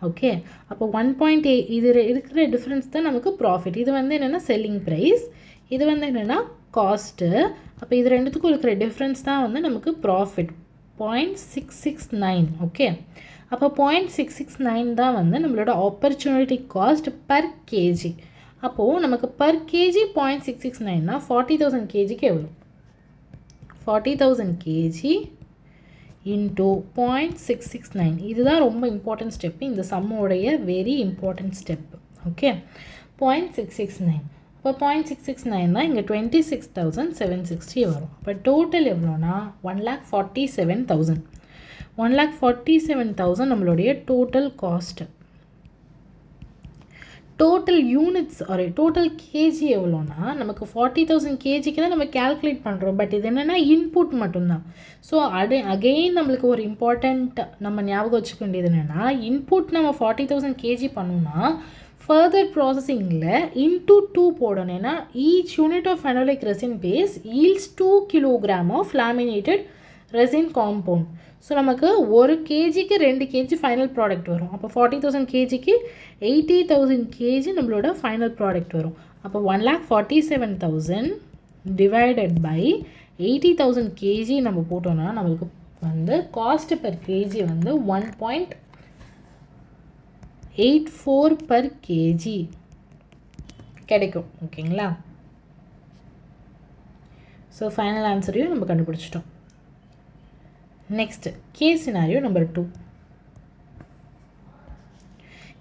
ஓகே, அப்போ 1.8 இது இருக்கிற டிஃப்ரென்ஸ் தான் நமக்கு ப்ராஃபிட். இது வந்து என்னென்னா செல்லிங் ப்ரைஸ், இது வந்து என்னென்னா காஸ்ட்டு. அப்போ இது ரெண்டுத்துக்கும் இருக்கிற டிஃப்ரென்ஸ் தான் வந்து நமக்கு ப்ராஃபிட் 0.669. ஓகே, அப்போ 0.669 தான் வந்து நம்மளோட ஆப்பர்ச்சுனிட்டி காஸ்ட் பர் கேஜி. அப்போது நமக்கு பர் கேஜி 0.669னா 40,000 கேஜிக்கு எவ்வளோ? 40,000 கேஜி இன்டூ 0.669. இதுதான் ரொம்ப இம்பார்ட்டன்ட் ஸ்டெப்பு, இந்த சம்மோடைய வெரி இம்பார்ட்டன்ட் ஸ்டெப்பு. ஓகே, 0.669. இப்போ 0.669 தான் இங்கே 26,760 வரும். இப்போ டோட்டல் எவ்வளோனா 1,47,000. 1,47,000 நம்மளுடைய total cost. Total units total KG எவ்வளோனா நமக்கு 40,000 கேஜிக்கு தான் நம்ம கேல்குலேட் பண்ணுறோம். பட் இது என்னென்னா இன்புட் மட்டும்தான். ஸோ அகெயின் நம்மளுக்கு ஒரு இம்பார்ட்டண்ட் நம்ம ஞாபகம் வச்சுக்க வேண்டியது என்னென்னா, இன்புட் நம்ம 40,000 கேஜி பண்ணோம்னா ஃபர்தர் ப்ராசஸிங்கில் இன்டூ 2 போடணும். ஏன்னா each unit of phenolic resin base yields 2 kilogram of laminated resin compound. So நமக்கு 1 கேஜிக்கு 2 கேஜி ஃபைனல் ப்ராடக்ட் வரும். அப்போ 40,000 கேஜிக்கு 80,000 கேஜி நம்மளோட ஃபைனல் ப்ராடக்ட் வரும். அப்போ 1,47,000 டிவைடட் பை 80,000 கேஜி நம்ம போட்டோம்னா நம்மளுக்கு வந்து காஸ்ட் பர் கேஜி வந்து 1.84 பர் கேஜி கிடைக்கும். ஓகேங்களா? ஸோ ஃபைனல் ஆன்சரையும் நம்ம கண்டுபிடிச்சிட்டோம். Next case scenario number 2.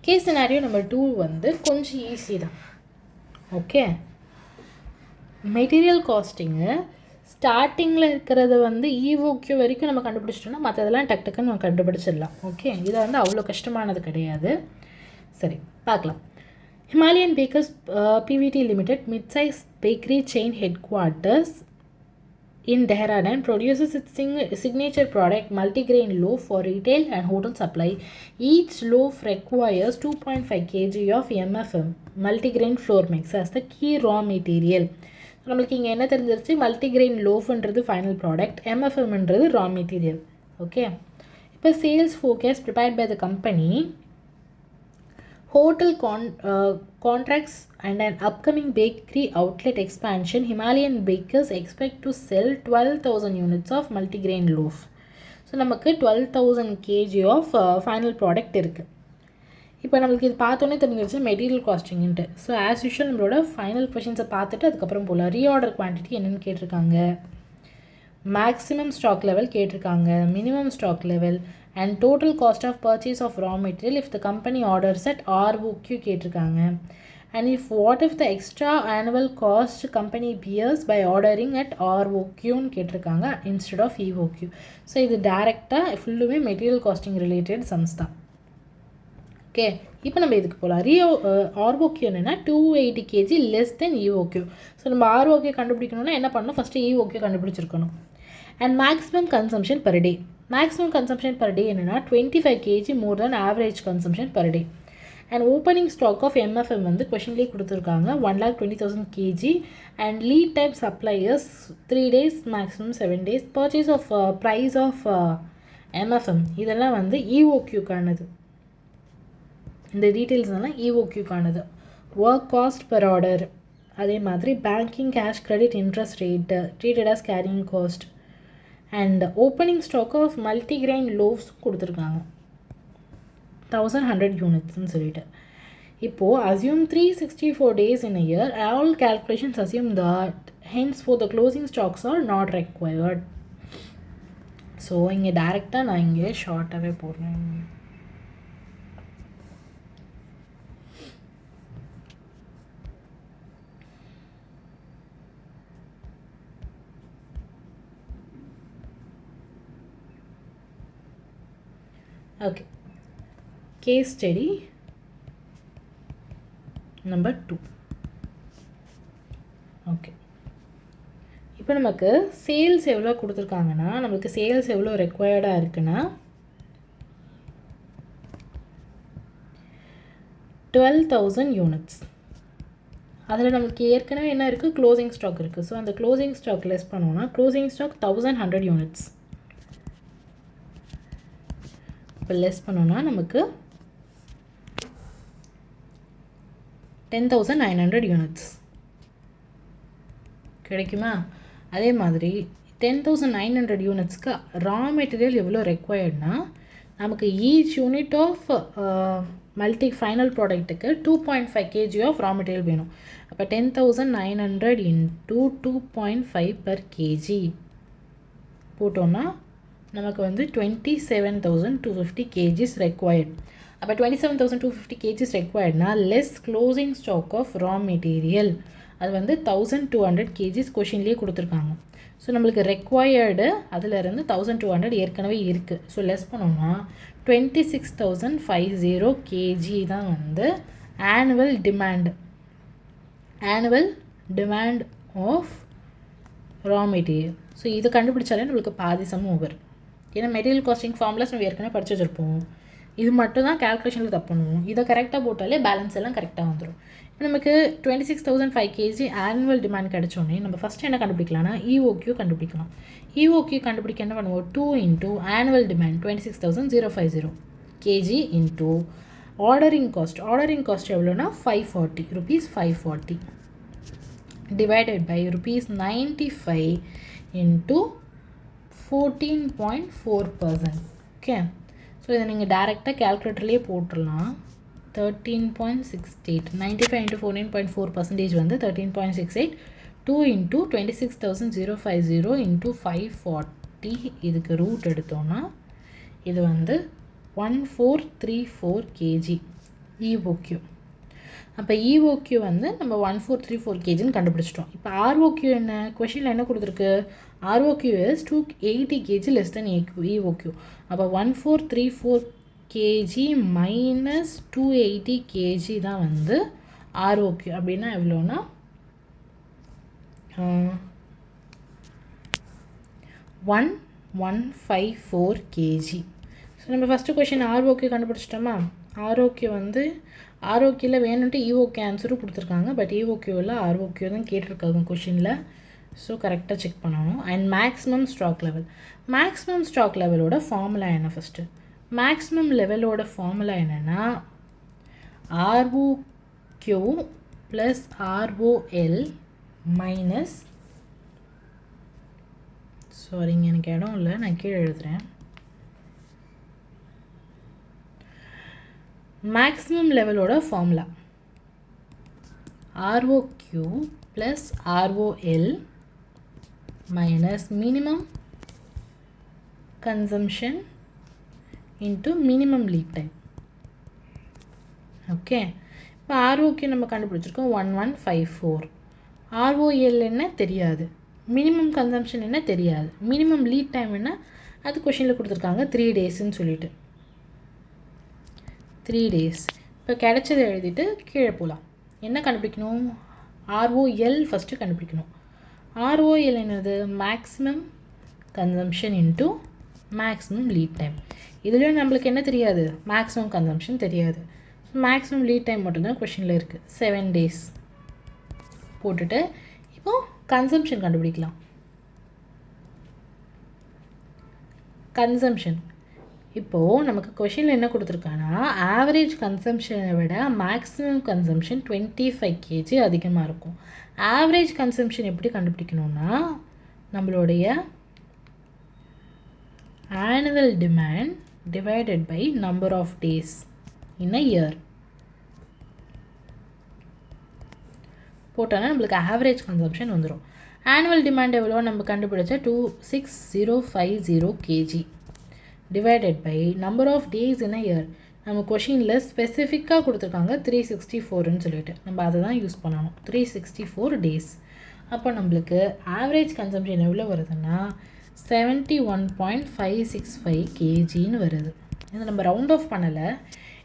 Case scenario number 2 வந்து கொஞ்சம் ஈஸி தான். ஓகே, மெட்டீரியல் காஸ்டிங்கு ஸ்டார்டிங்கில் இருக்கிறத வந்து ஈஓக்யூ வரைக்கும் நம்ம கண்டுபிடிச்சிட்டோம்னா மற்றதெல்லாம் டக்குன்னு நம்ம கண்டுபிடிச்சிடலாம். ஓகே, இதை வந்து அவ்வளோ கஷ்டமானது கிடையாது. சரி, பார்க்கலாம். Himalayan Bakers PVT Limited mid-size bakery chain headquarters in Dehradun produces its signature product multigrain loaf for retail and hotel supply. Each loaf requires 2.5 kg of MFM multigrain flour mix as the key raw material. நம்மளுக்கு இங்கே என்ன தெரிஞ்சிருச்சு, மல்டிகிரெயின் லோஃப்ன்றது ஃபைனல் ப்ராடக்ட், எம்எஃப்எம்ன்றது ரா மெட்டீரியல். ஓகே, இப்போ sales forecast prepared by the company, hotel contracts and an upcoming bakery outlet expansion. Himalayan bakers expect to sell 12,000 units of multigrain loaf. So நமக்கு 12,000 kg of ஃபைனல் ப்ராடக்ட் இருக்குது. இப்போ நம்மளுக்கு இது பார்த்தோன்னே தெரிஞ்சிருச்சு மெட்டீரியல் காஸ்டிங்ன்ட்டு. ஸோ ஆஸ் யூஷுவல் நம்மளோட ஃபைனல் கொஷின்ஸை பார்த்துட்டு அதுக்கப்புறம் போகலாம். ரீஆர்டர் குவான்டிட்டி என்னென்னு கேட்டிருக்காங்க, மேக்ஸிமம் ஸ்டாக் லெவல் கேட்டிருக்காங்க, minimum stock level, and total cost of purchase of raw material if the company orders at ROQ கேட்டிருக்காங்க. and what if the extra annual cost company bears by ordering at ROQன்னு கேட்டிருக்காங்க instead of EOQ. ஸோ இது டேரெக்டாக ஃபுல்லுமே மெட்டீரியல் காஸ்டிங் ரிலேட்டட் சம்ஸ் தான். ஓகே, இப்போ நம்ம இதுக்கு போகலாம். ROQ என்னென்னா 280 kg லெஸ் தென் EOQ. ஸோ நம்ம ROQ கண்டுபிடிக்கணும்னா என்ன பண்ணணும், first EOQ கண்டுபிடிச்சிருக்கணும். and maximum consumption per day. Maximum consumption per day என்னன்னா 25 kg more than average consumption per day. and opening stock of MFM வந்து கொஷின்லேயே கொடுத்துருக்காங்க 1,20,000 kg and lead time suppliers 3 days maximum 7 days. purchase of price of MFM இதெல்லாம் வந்து EOQ கானது. இந்த டீட்டெயில்ஸ் எல்லாம் EOQ கானது. work cost per order, அதே மாதிரி banking cash credit interest rate treated as carrying cost and opening stock of multigrain loaves கொடுத்துருக்காங்க 1100 unitsன்னு சொல்லிட்டு. இப்போது assume 364 days in a year. all calculations assume that hence for the closing stocks are not required. So இங்கே டேரெக்டாக நான் இங்கே ஷார்ட்டாகவே போடுறேன். Okay, case study number 2. Okay, இப்போ நமக்கு சேல்ஸ் எவ்வளோ கொடுத்துருக்காங்கன்னா, நமக்கு சேல்ஸ் எவ்வளோ ரெக்வயர்டாக இருக்குன்னா 12,000 யூனிட்ஸ். அதில் நமக்கு ஏற்கனவே என்ன இருக்குது, க்ளோசிங் ஸ்டாக் இருக்குது. ஸோ அந்த க்ளோசிங் ஸ்டாக் லெஸ் பண்ணோன்னா க்ளோசிங் ஸ்டாக் 1,100 யூனிட்ஸ். இப்போ லெஸ் பண்ணோன்னா நமக்கு 10,900 யூனிட்ஸ் கிடைக்குமா. அதே மாதிரி 10,900 யூனிட்ஸ்க்கு ரா மெட்டீரியல் எவ்வளோ ரெக்வயர்ட்னா, நமக்கு ஈச் யூனிட் ஆஃப் ஃபைனல் ப்ராடக்ட்டுக்கு 2.5 kg ஆஃப் ரா மெட்டீரியல் வேணும். அப்போ 10,900 into 2.5 per kg போட்டோன்னா நமக்கு வந்து 27,250 kgs ரெக்வயர்ட். அப்போ 27,250 kgs ரெக்வயர்ட்னா less closing stock of raw material அது வந்து 1,200 kgs கொஷின்லேயே கொடுத்துருக்காங்க. ஸோ நம்மளுக்கு ரெக்வயர்டு அதிலிருந்து 1,200 ஏற்கனவே இருக்குது. ஸோ லெஸ் பண்ணோம்னா 26,050 kg தான் வந்து annual demand of raw material. So இது கண்டுபிடிச்சாலே நம்மளுக்கு பாதி சம் ஓவர். ஏன்னா மெட்டீரியல் காஸ்டிங் ஃபார்முலாஸ் நம்ம ஏற்கனவே படிச்சு வச்சுருப்போம். இது மட்டும் தான் கேல்குலேஷனில் தப்பு பண்ணுவோம். இதை கரெக்டாக போட்டாலே பேலன்ஸ் எல்லாம் கரெக்டாக வந்துடும். இப்போ நமக்கு 26,005 kg ஆனுவல் டிமாண்ட் கிடச்சோன்னே நம்ம ஃபஸ்ட்டு என்ன கண்டுபிடிக்கலாம்னா EOQ கண்டுபிடிக்கலாம். EOQ கண்டுபிடிக்க என்ன பண்ணுவோம், 2 into annual demand 26,050 kg into ordering cost எவ்வளோனா 540 rupees 540 divided by rupees 95 into 14.4%. ஓகே, ஸோ இதை நீங்கள் டேரெக்டாக கேல்குலேட்டர்லேயே போட்டுடலாம். 13.68 95 into 14.4% வந்து 13.68. 2 into 26,050 into 540 இதுக்கு ரூட் எடுத்தோன்னா இது வந்து 1434 kg EOQ. அப்போ இஓக்யூ வந்து நம்ம 1434 kgன்னு கண்டுபிடிச்சிட்டோம். இப்போ ஆர்ஓக்யூ என்ன, கொஷினில் என்ன கொடுத்துருக்கு, ROQ is 280 kg less then EOQ. அப்போ 1434 kg மைனஸ் 280 kg தான் வந்து ஆர்ஓக்யூ. அப்படின்னா எவ்வளோன்னா 1154 kg. ஸோ நம்ம ஃபஸ்ட்டு கொஷின் ஆர்ஓக்யூ கண்டுபிடிச்சிட்டோமா. ஆர்ஓக்யூ வந்து ஆர்ஓக்யூவில் வேணுன்ட்டு இஓக்யூ ஆன்சரும் கொடுத்துருக்காங்க. பட் இஓக்யூவில் ஆர்ஓக்யூ தான் கேட்டிருக்காங்க கொஷினில். ஸோ கரெக்டாக செக் பண்ணணும். And maximum stock level, maximum stock லெவலோட ஃபார்முலா என்ன, ஃபஸ்ட்டு மேக்ஸிமம் லெவலோட ஃபார்முலா என்னென்னா ஆர்ஓக்யூ ப்ளஸ் ஆர்ஓஎல் மைனஸ், சாரிங்க எனக்கு இடம் இல்லை, நான் கீழே எழுதுகிறேன். மேக்ஸிமம் லெவலோட formula ROQ plus ROL minus minimum consumption into minimum lead time. Okay, இப்போ ஆர்ஓக்யூ நம்ம கண்டுபிடிச்சிருக்கோம் 1154. ஆர்ஓஎல் என்ன தெரியாது, மினிமம் கன்சம்ஷன் என்ன தெரியாது, மினிமம் லீட் டைம் என்ன அது கொஷினில் கொடுத்துருக்காங்க 3 daysன்னு சொல்லிட்டு 3 days. இப்போ கிடைச்சதை எழுதிட்டு கீழே போகலாம். என்ன கண்டுபிடிக்கணும், ஆர்ஓஎல் ஃபஸ்ட்டு கண்டுபிடிக்கணும். ஆர்ஓஎல் என்னது, maximum consumption into maximum lead time. இதுலேயும் நம்மளுக்கு என்ன தெரியாது, மேக்ஸிமம் கன்சம்ஷன் தெரியாது. மேக்ஸிமம் லீட் டைம் மட்டும்தான் கொஷினில் இருக்குது, 7 days போட்டுட்டு இப்போது கன்சம்ஷன் கண்டுபிடிக்கலாம். கன்சம்ஷன் இப்போது நமக்கு கொஷினில் என்ன கொடுத்துருக்காங்கன்னா ஆவரேஜ் கன்சம்ஷனை விட மேக்ஸிமம் கன்சம்ஷன் 25 kg அதிகமாக இருக்கும். ஆவரேஜ் கன்சம்ஷன் எப்படி கண்டுபிடிக்கணும்னா நம்மளுடைய annual demand divided by number of days in a year போட்டோன்னா நம்மளுக்கு ஆவரேஜ் கன்சம்ஷன் வந்துடும். ஆனுவல் டிமாண்ட் எவ்வளோ நம்ம கண்டுபிடிச்சா 26050 kg divided by number of days in a year. நம்ம கொஷினில் ஸ்பெசிஃபிக்காக கொடுத்துருக்காங்க 364ன்னு சொல்லிட்டு நம்ம அதை தான் யூஸ் பண்ணணும், 364 days. அப்போ நம்மளுக்கு ஆவரேஜ் கன்சம்ஷன் எவ்வளோ வருதுன்னா 71.565 kgன்னு வருது. இது நம்ம ரவுண்ட் ஆஃப் பண்ணலை,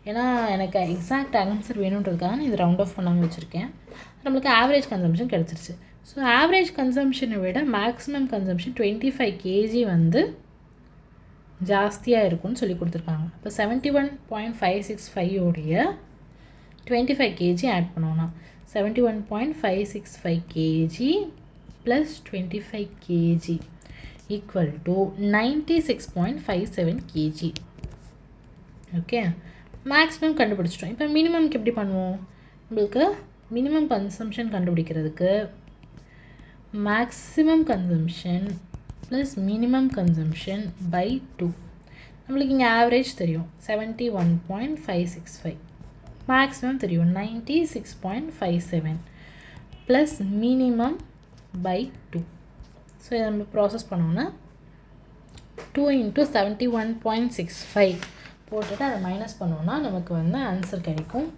ஏன்னா எனக்கு எக்ஸாக்ட் ஆன்சர் வேணுன்றதுக்காக நான் இது ரவுண்ட் ஆஃப் பண்ணாமல் வச்சுருக்கேன். நம்மளுக்கு ஆவரேஜ் கன்சம்ஷன் கிடச்சிருச்சு. ஸோ ஆவரேஜ் கன்சம்ஷனை விட மேக்ஸிமம் கன்சம்ஷன் 25 kg வந்து ஜாஸ்தியாக இருக்கும்னு சொல்லி கொடுத்துருக்காங்க. இப்போ 71.565 உடைய 25 kg ஆட் பண்ணோன்னா 71.565 kg plus 25 kg equal to 96.57 kg. Okay, maximum கண்டுபிடிச்சிட்டோம். இப்போ மினிமம்க்கு எப்படி பண்ணுவோம், உங்களுக்கு மினிமம் கன்சம்ஷன் கண்டுபிடிக்கிறதுக்கு maximum consumption plus minimum consumption by 2. நம்மளுக்கு இங்கே ஆவரேஜ் தெரியும் 71.565, மேக்ஸிமம் தெரியும் 96.57 ப்ளஸ் மினிமம் பை 2. ஸோ இதை நம்ம ப்ராசஸ் பண்ணோன்னா 2 × 71.65 போட்டுட்டு அதை மைனஸ் பண்ணோன்னா நமக்கு வந்து ஆன்சர் கிடைக்கும்.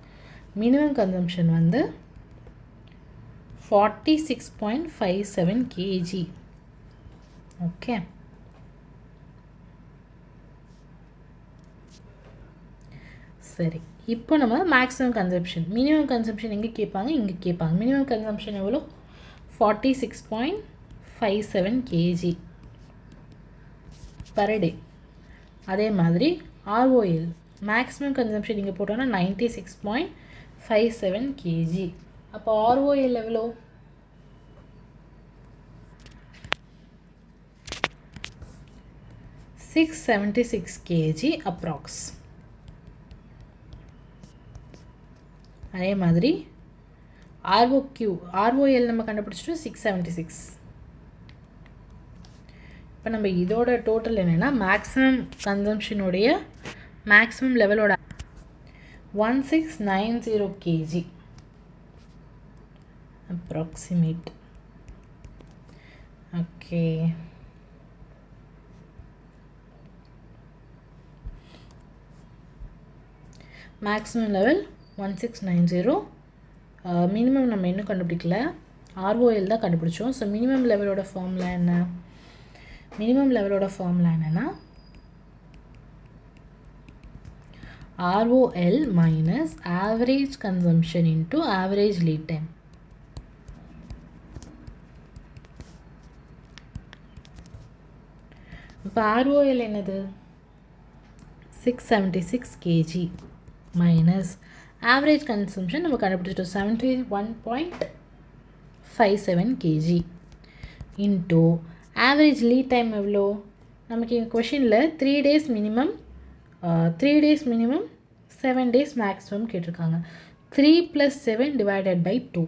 மினிமம் கன்சம்ஷன் வந்து 46.57 kg. ஓகே, சரி. இப்போ நம்ம மேக்ஸிமம் கன்சம்ஷன், மினிமம் கன்சம்ஷன் எங்கே கேட்பாங்க, இங்கே கேட்பாங்க. மினிமம் கன்சம்ஷன் எவ்வளோ, 46.57 kg பர் டே. அதே மாதிரி ஆர்ஓஎல் மேக்ஸிமம் கன்சம்ஷன் இங்கே போட்டோன்னா 96.57 kg. அப்போ ஆர்ஓஎல் எவ்வளோ, 676 kg அப்ராக்ஸ். அதே மாதிரி ஆர்ஓஎல் நம்ம கண்டுபிடிச்சிட்டோம் 676. இப்போ நம்ம இதோட டோட்டல் என்னென்னா மேக்ஸிமம் கன்சம்ஷனுடைய மேக்ஸிமம் லெவலோட 1690 kg approximate. ஓகே, maximum level 1690 மினிமம் நம்ம இன்னும் கண்டுபிடிக்கல, ஆர்ஓஎல் தான் கண்டுபிடிச்சோம். ஸோ மினிமம் லெவலோட ஃபார்முலா என்ன? மினிமம் லெவலோட ஃபார்முலா என்னென்னா ROL minus average consumption into average lead time. இப்போ ROL என்னது? 676 kg minus average consumption நம்ம கண்டுபிடிச்சிட்டோம் 71.57 kg into average lead time எவ்வளோ? நமக்கு இந்த கொஷினில் 3 days minimum 3 days minimum 7 days maximum கேட்டிருக்காங்க. 3 + 7 divided by 2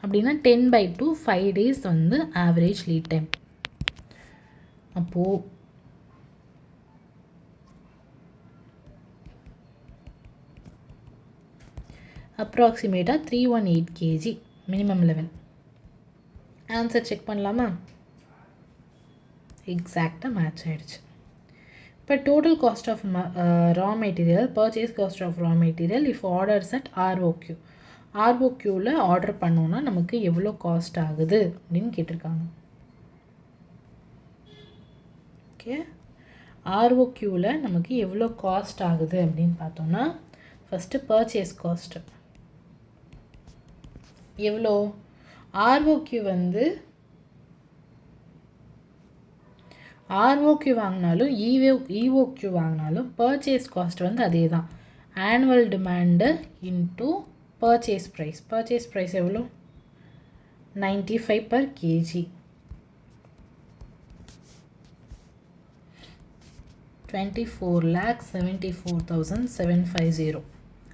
அப்படின்னா 10/2 5 days வந்து average lead time. அப்போது அப்ராக்சிமேட்டாக 318 kg minimum level. Answer check பண்ணலாமா? எக்ஸாக்டாக மேட்ச் ஆகிடுச்சு. இப்போ total cost of raw material, purchase cost of raw material if orders at ROQ. ROQவில் ஆர்டர் பண்ணோன்னா நமக்கு எவ்வளோ காஸ்ட் ஆகுது அப்படின்னு கேட்டிருக்காங்க. ஓகே, ROQவில் நமக்கு எவ்வளோ காஸ்ட் ஆகுது அப்படின்னு பார்த்தோன்னா ஃபஸ்ட்டு பர்ச்சேஸ் காஸ்ட்டு எவ்வளோ? ROQ வந்து ROQ வாங்கினாலும் EOQ வாங்கினாலும் பர்ச்சேஸ் காஸ்ட் வந்து அதே தான். Annual demand into purchase price. Purchase price எவ்வளோ? 95 per kg. 24,74,750.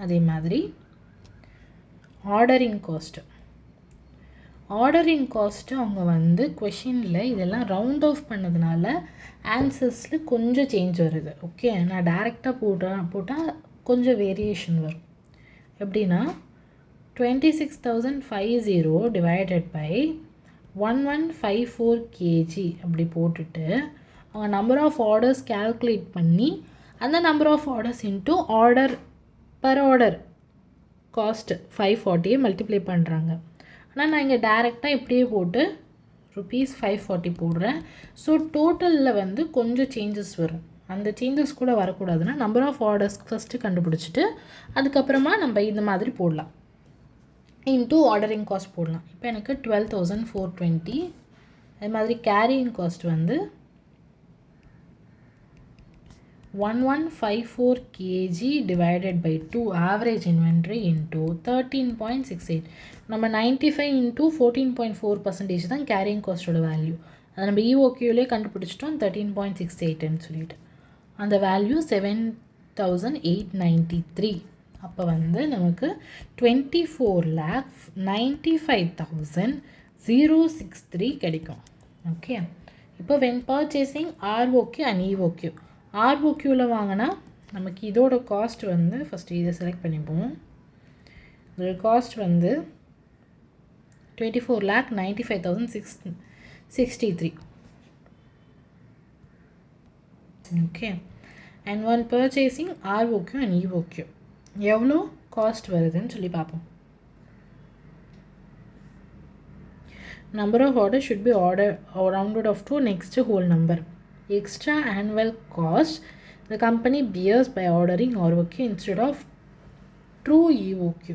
அதே மாதிரி ஆர்டரிங் காஸ்ட்டு. ஆர்டரிங் காஸ்ட்டு அவங்க வந்து கொஷினில் இதெல்லாம் ரவுண்ட் ஆஃப் பண்ணதுனால ஆன்சர்ஸில் கொஞ்சம் சேஞ்ச் வருது. ஓகே, நான் டேரெக்டாக போட்டால் கொஞ்சம் வேரியேஷன் வரும். எப்படின்னா 26,050 டிவைடட் பை 1154 kg அப்படி போட்டுட்டு அவங்க நம்பர் ஆஃப் ஆர்டர்ஸ் கேல்குலேட் பண்ணி அந்த number of orders into order per order cost 540 multiply பண்ணுறாங்க. ஆனால் நான் இங்கே டேரெக்டாக இப்படியே போட்டு ₹540 போடுறேன். ஸோ டோட்டலில் வந்து கொஞ்சம் சேஞ்சஸ் வரும். அந்த சேஞ்சஸ் கூட வரக்கூடாதுன்னா நம்பர் ஆஃப் ஆர்டர்ஸ் ஃபஸ்ட்டு கண்டுபிடிச்சிட்டு அதுக்கப்புறமா நம்ம இந்த மாதிரி போடலாம், இன்ட்டு ஆர்டரிங் காஸ்ட் போடலாம். இப்போ எனக்கு 12,420. அது மாதிரி கேரியிங் காஸ்ட் வந்து 1154 kg divided by 2 average inventory into 13.68. நம்ம 95 into 14.4% தான் கேரியிங் காஸ்ட்டோட வேல்யூ. அதை நம்ம EOQலே கண்டுபிடிச்சிட்டோம் 13.68ன்னு சொல்லிட்டு. அந்த வேல்யூ 7,893. அப்போ வந்து நமக்கு 24,95,063 கிடைக்கும். ஓகே, இப்போ when purchasing ROQ and EOQ. ROQவில் வாங்கினா நமக்கு இதோட காஸ்ட் வந்து ஃபஸ்ட்டு இதை செலக்ட் பண்ணிப்போம். இதோட காஸ்ட் வந்து 24,95,663. Okay, and one purchasing ROQ and EOQ எவ்வளோ காஸ்ட் வருதுன்னு சொல்லி பார்ப்போம். Number of orders should be rounded off to next whole number. Extra annual cost the company bears by ordering ROQ instead of true EOQ.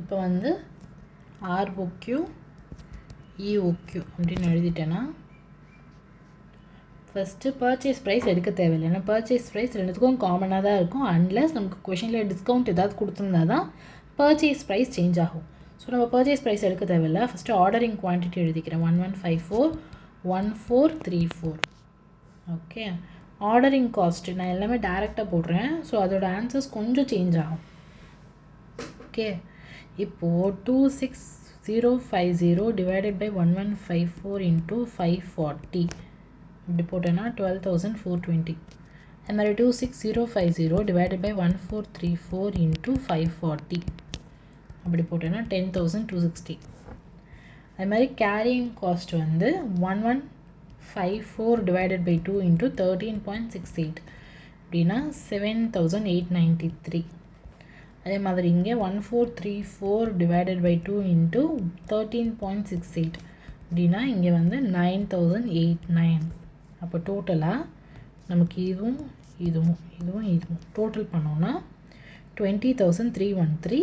இப்போ வந்து ROQ EOQ அப்படின்னு எழுதிட்டேன்னா ஃபஸ்ட்டு பர்ச்சேஸ் ப்ரைஸ் எடுக்க தேவையில்லை. ஏன்னா பர்ச்சேஸ் ப்ரைஸ் ரெண்டுத்துக்கும் காமனாக தான் இருக்கும். அன்லெஸ் நமக்கு கொஷினில் டிஸ்கவுண்ட் ஏதாவது கொடுத்துருந்தா தான் பர்ச்சேஸ் ப்ரைஸ் சேஞ்ச் ஆகும். ஸோ நம்ம பர்ச்சேஸ் ப்ரைஸ் எடுக்க தேவையில்லை. ஃபஸ்ட்டு ஆர்டரிங் குவான்டிட்டி எழுதிக்கிறேன் 1154,1434. ஓகே, ஆர்டரிங் காஸ்ட்டு நான் எல்லாமே டேரெக்டாக போடுறேன். ஸோ அதோட ஆன்சர்ஸ் கொஞ்சம் சேஞ்ச் ஆகும். ஓகே, இப்போது 26,050 டிவைடட் பை 1154 இன்ட்டு 540 இப்படி போட்டேன்னா 12,420. அது மாதிரி 26,050 டிவைடட் பை 1434 இன்ட்டு 540 அப்படி போட்டேன்னா 10,260. அது மாதிரி கேரியிங் காஸ்ட் வந்து 54 divided by 2 into 13.68 அப்படின்னா 7893. அதே மாதிரி இங்கே 1434 divided by 2 into 13.68 அப்படின்னா இங்கே வந்து 9089. அப்போ டோட்டலாக நமக்கு இதுவும் இதுவும் இதுவும் இதுவும் டோட்டல் பண்ணோன்னா 20,313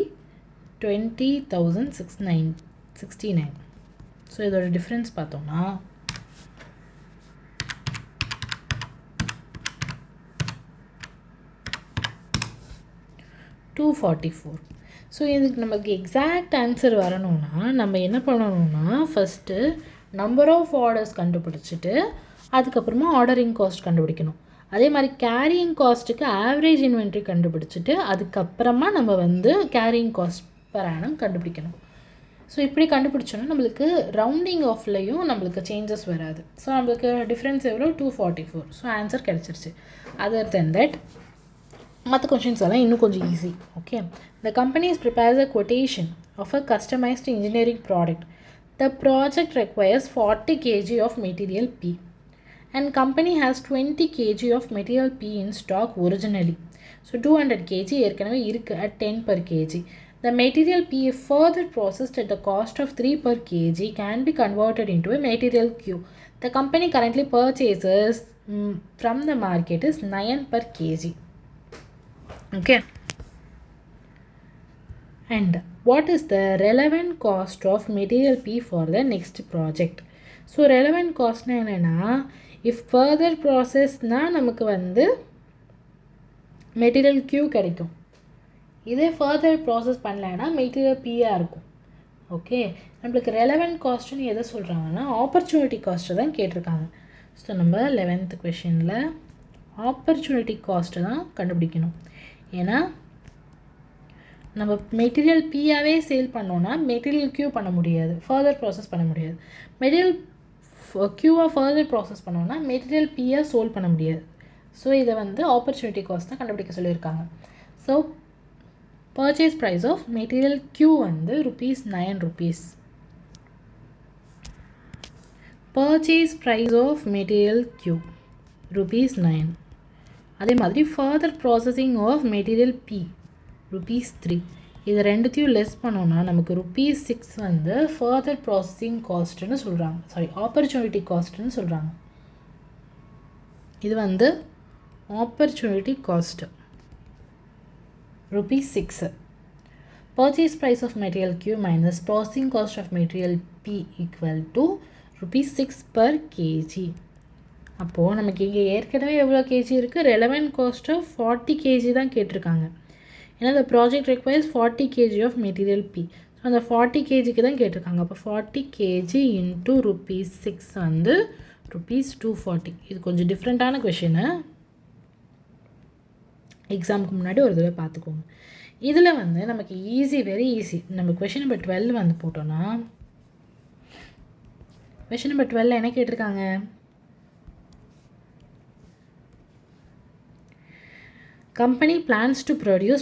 20,669. ஸோ இதோட டிஃப்ரென்ஸ் பார்த்தோம்னா $244. ஸோ இதுக்கு நமக்கு எக்ஸாக்ட் ஆன்சர் வரணும்னா நம்ம என்ன பண்ணணும்னா ஃபஸ்ட்டு நம்பர் ஆஃப் ஆர்டர்ஸ் கண்டுபிடிச்சிட்டு அதுக்கப்புறமா ஆர்டரிங் காஸ்ட் கண்டுபிடிக்கணும். அதே மாதிரி கேரியிங் காஸ்ட்டுக்கு ஆவரேஜ் இன்வென்ட்ரி கண்டுபிடிச்சிட்டு அதுக்கப்புறமா நம்ம வந்து கேரியிங் காஸ்ட் பர் ஆனம் கண்டுபிடிக்கணும். ஸோ இப்படி கண்டுபிடிச்சோன்னா நம்மளுக்கு ரவுண்டிங் ஆஃப்லையும் நம்மளுக்கு சேஞ்சஸ் வராது. ஸோ நம்மளுக்கு டிஃப்ரென்ஸ் எவ்வளோ 244. ஸோ ஆன்சர் கிடச்சிருச்சு. அதர் தென் தட் மற்ற கொஷின்ஸ் எல்லாம் இன்னும் கொஞ்சம் easy. Okay, the companies prepares a quotation of a customized engineering product. The project requires 40 kg of material P and company has 20 kg of material P in stock originally. So 200 kg ஏற்கனவே இருக்கு at 10 per kg. The material P if further processed at the cost of 3 per kg can be converted into a material Q. The company currently purchases from the market is 9 per kg. Okay, and what is the relevant cost of material P for the next project? So relevant cost na enna, if further process na நமக்கு வந்து material Q கிடைக்கும். இதே further process பண்ணலனா material P இருக்கும். ஓகே, நம்மளுக்கு relevant costனு எதை சொல்கிறாங்கன்னா ஆப்பர்ச்சுனிட்டி காஸ்ட்டு தான் கேட்டிருக்காங்க. ஸோ நம்ம 11th கொஷனில் ஆப்பர்ச்சுனிட்டி காஸ்ட்டு தான் கண்டுபிடிக்கணும். ஏன்னா நம்ம மெட்டீரியல் பியாவே சேல் பண்ணோன்னா மெட்டீரியல் கியூ பண்ண முடியாது, ஃபர்தர் ப்ராசஸ் பண்ண முடியாது. மெட்டீரியல் கியூவாக ஃபர்தர் ப்ராசஸ் பண்ணோன்னா மெட்டீரியல் பியாக சோல்வ் பண்ண முடியாது. ஸோ இதை வந்து ஆப்பர்ச்சுனிட்டி காஸ்ட் தான் கண்டுபிடிக்க சொல்லியிருக்காங்க. So purchase price of material Q வந்து ₹9. Purchase price of material Q ₹9. அதே மாதிரி further processing of material B ₹3. இது ரெண்டுத்தையும் லெஸ் பண்ணோன்னா நமக்கு ₹6 வந்து ஃபர்தர் ப்ராசஸிங் காஸ்ட்டுன்னு சொல்கிறாங்க, ஆப்பர்ச்சுனிட்டி காஸ்ட்டுன்னு சொல்கிறாங்க. இது வந்து opportunity cost ₹6. Purchase price of material Q minus processing cost of material B equal to ₹6 per kg. அப்போது நமக்கு இங்கே ஏற்கனவே எவ்வளோ கேஜி இருக்குது, ரெலவெண்ட் காஸ்ட் ஆஃப் 40 kg தான் கேட்டிருக்காங்க. ஏன்னா இந்த project requires 40 kg of material B. So அந்த 40 kgக்கு தான் கேட்டிருக்காங்க. அப்போ 40 kg இன்ட்டு ₹6 வந்து ₹240. இது கொஞ்சம் டிஃப்ரெண்ட்டான கொஷினு, எக்ஸாமுக்கு முன்னாடி ஒரு தடவை பார்த்துக்கோங்க. இதில் வந்து நமக்கு ஈஸி, வெரி ஈஸி. நம்ம கொஷின் நம்பர் 12 வந்து போட்டோன்னா கொஷின் நம்பர் 12 என்ன கேட்டிருக்காங்க, company plans to produce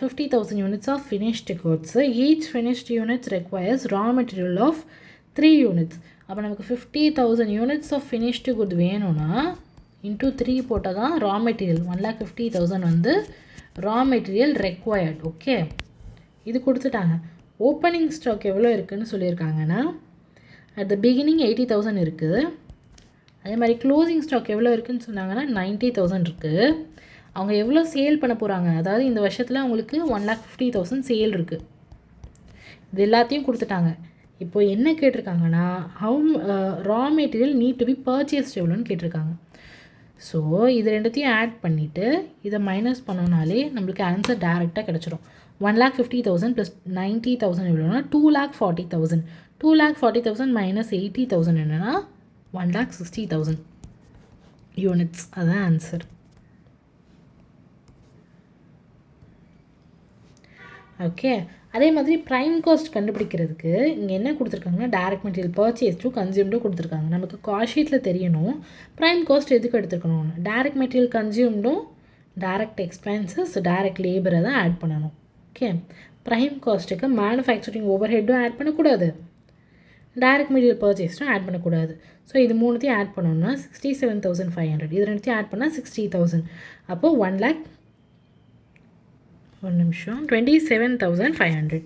50,000 units of finished goods. Each finished unit requires raw material of 3 units. அப்போ நமக்கு 50,000 units of finished good வேணும்னா இன்ட்டு 3 போட்டால் தான் ரா மெட்டீரியல் 1,50,000 வந்து ரா மெட்டீரியல் ரெக்வயர்ட். ஓகே, இது கொடுத்துட்டாங்க. ஓப்பனிங் ஸ்டாக் எவ்வளோ இருக்குதுன்னு சொல்லியிருக்காங்கன்னா அட் த பிகினிங் 80,000 இருக்குது. அதே மாதிரி க்ளோசிங் ஸ்டாக் எவ்வளோ இருக்குதுன்னு சொன்னாங்கன்னா 90,000 இருக்குது. அவங்க எவ்வளோ சேல் பண்ண போகிறாங்க, அதாவது இந்த வருஷத்தில் அவங்களுக்கு 1,50,000 சேல் இருக்குது. இது எல்லாத்தையும் கொடுத்துட்டாங்க. இப்போ என்ன கேட்டிருக்காங்கன்னா raw material need to be purchased எவ்வளோன்னு கேட்டிருக்காங்க. ஸோ இது ரெண்டுத்தையும் ஆட் பண்ணிவிட்டு இதை மைனஸ் பண்ணோனாலே நம்மளுக்கு ஆன்சர் டேரெக்டாக கிடச்சிடும். 1,50,000 ப்ளஸ் 90,000 எவ்வளோனா 2,40,000. 2,40,000 மைனஸ் 80,000 என்னென்னா 1,60,000 யூனிட்ஸ். அதுதான் ஆன்சர். ஓகே, அதே மாதிரி ப்ரைம் காஸ்ட் கண்டுபிடிக்கிறதுக்கு இங்கே என்ன கொடுத்துருக்காங்கன்னா டைரக்ட் மெட்டீரியல் பர்ச்சேஸ் டு கன்சியூம்டும் கொடுத்துருக்காங்க. நமக்கு காஸ்ட் ஷீட்டில் தெரியணும் ப்ரைம் காஸ்ட் எதுக்கு எடுத்துருக்கணும். டைரக்ட் மெட்டீரியல் கன்சியூம்டும் டைரக்ட் எக்ஸ்பென்சஸ் டைரக்ட் லேபரை தான் ஆட் பண்ணணும். ஓகே, ப்ரைம் காஸ்ட்டுக்கு மேனுஃபேக்சரிங் ஓவர் ஹெட்டும் ஆட் பண்ணக்கூடாது, டைரக்ட் மெட்டீரியல் பர்ச்சேஸ்டும் ஆட் பண்ணக்கூடாது. ஸோ இது மூணுத்தையும் ஆட் பண்ணோம்னா 67,500. இது ரெண்டுத்தையும் ஆட் பண்ணால் 60,000. அப்போது 27,500.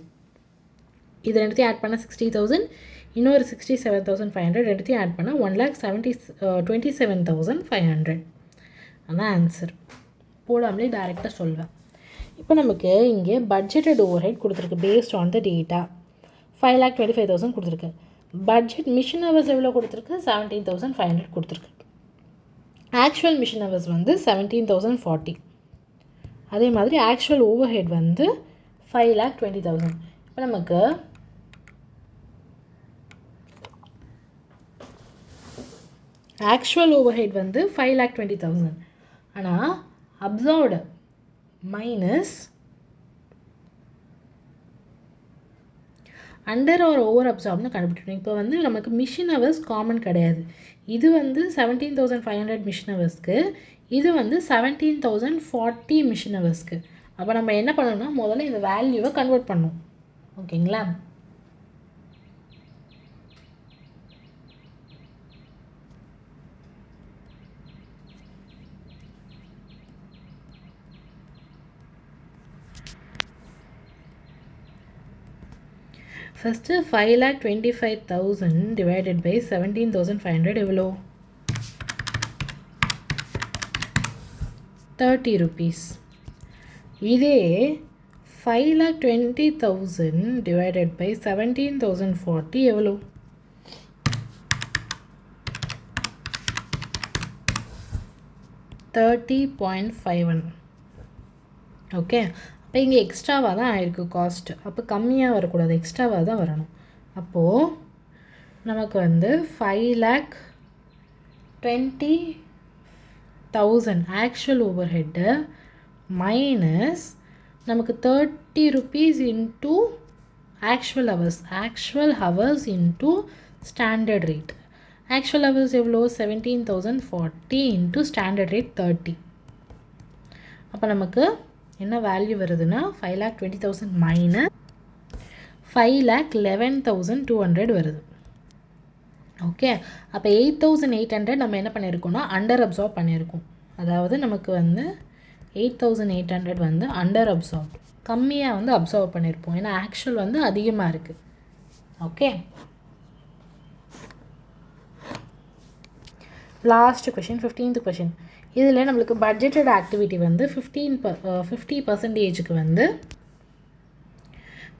இது ரெண்டுத்தையும் ஆட் பண்ணால் 60,000, இன்னொரு 67,500 ரெண்டுத்தையும் ஆட் பண்ணால் 1,27,500. அதான் ஆன்சர். போடாமலே டைரெக்டாக சொல்வேன். இப்போ நமக்கு இங்கே பட்ஜெட்டட் ஓவர் ஹெட் கொடுத்துருக்கு பேஸ்ட் ஆன் த டேட்டா. 5,25,000 கொடுத்துருக்கு. பட்ஜெட் மிஷின் ஹவர்ஸ் எவ்வளோ கொடுத்துருக்கு? 17,500 கொடுத்துருக்கு. ஆக்சுவல் மிஷின் ஹவர்ஸ் வந்து 17,040. அதே மாதிரி ஆக்சுவல் ஓவர் ஹெட் வந்து 5,20,000. இப்போ நமக்கு ஆக்சுவல் ஓவர் ஹெட் வந்து 5,20,000. ஆனால் absorbed minus under or over அப்சார்ப்னு கண்டுபிடிக்கணும். இப்போ வந்து நமக்கு மிஷின் ஹவர்ஸ் காமன் கிடையாது. இது வந்து 17,500 மிஷின் ஹவர்ஸ்க்கு, இது வந்து 17,040 மிஷின் ஹவர்ஸ்க்கு. அப்போ நம்ம என்ன பண்ணணும்னா முதல்ல இந்த வேல்யூவை கன்வெர்ட் பண்ணணும். ஓகேங்களா? ஃபஸ்ட்டு 5,25,000 டிவைடட் பை 17,500 எவ்வளோ? 30 rupees. இதே 5,20,000 டிவைடட் பை 17,040 எவ்வளோ? 30.51. ஓகே, அப்போ இங்கே எக்ஸ்ட்ராவாக தான் ஆயிருக்கு காஸ்ட்டு. அப்போ கம்மியாக வரக்கூடாது, எக்ஸ்ட்ராவாக தான் வரணும். அப்போது நமக்கு வந்து 5,20,000 ஆக்சுவல் ஓவர் ஹெட்டு மைனஸ் நமக்கு 30 rupees into actual hours into standard rate. Actual hours எவ்வளோ? 17,040 இன்ட்டு ஸ்டாண்டர்ட் ரேட் 30. அப்போ நமக்கு என்ன வேல்யூ வருதுன்னா 5,20,000 மைனஸ் 5,11,200 வருது. ஓகே, அப்போ 8,800 நம்ம என்ன பண்ணியிருக்கோம்னா அண்டர் அப்சார்ப் பண்ணியிருக்கோம். அதாவது நமக்கு வந்து 8,800 வந்து அண்டர் அப்சார்ப், கம்மியாக வந்து அப்சார்ப் பண்ணியிருப்போம். ஏன்னா ஆக்சுவல் வந்து அதிகமாக இருக்குது. Okay, last question, 15th question. இதில் நம்மளுக்கு பட்ஜெட்டட் ஆக்டிவிட்டி வந்து 50%க்கு வந்து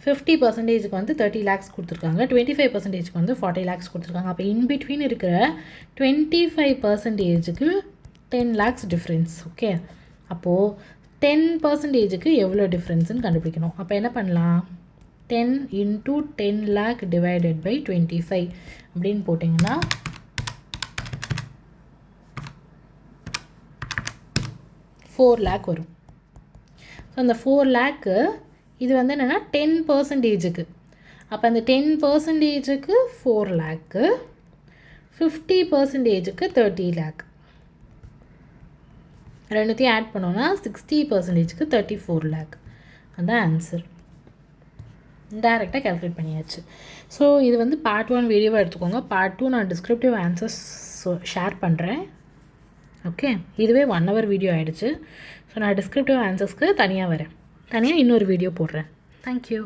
50%க்கு வந்து 30 lakhs கொடுத்துருக்காங்க. 25%க்கு வந்து 40 lakhs கொடுத்துருக்காங்க. அப்போ இன்பிட்வீன் இருக்கிற 25%க்கு 10 lakhs டிஃப்ரென்ஸ். ஓகே, அப்போது 10%க்கு எவ்வளோ டிஃப்ரென்ஸ்னு கண்டுபிடிக்கணும். அப்போ என்ன பண்ணலாம்? 10 into 10 lakh divided by 25 அப்படின்னு போட்டிங்கன்னா 4 lakh வரும். ஸோ அந்த 4 lakh இது வந்து என்னென்னா 10%க்கு. அப்போ அந்த 10%க்கு 4 lakh, 50%க்கு 30 lakh. ரெண்டுத்தையும் ஆட் பண்ணோன்னா 60%க்கு 34 lakh. அதுதான் ஆன்சர். டைரெக்டாக கேல்குலேட் பண்ணியாச்சு. ஸோ இது வந்து பார்ட் 1 வீடியோவாக எடுத்துக்கோங்க. பார்ட் 2 நான் டிஸ்கிரிப்டிவ் ஆன்சர்ஸ் ஷேர் பண்ணுறேன். ஓகே, இதுவே 1 hour வீடியோ ஆகிடுச்சு. ஸோ நான் டிஸ்கிரிப்டிவ் ஆன்சர்ஸ்க்கு தனியாக வரேன், தனியாக இன்னொரு வீடியோ போடுறேன். தேங்க்யூ.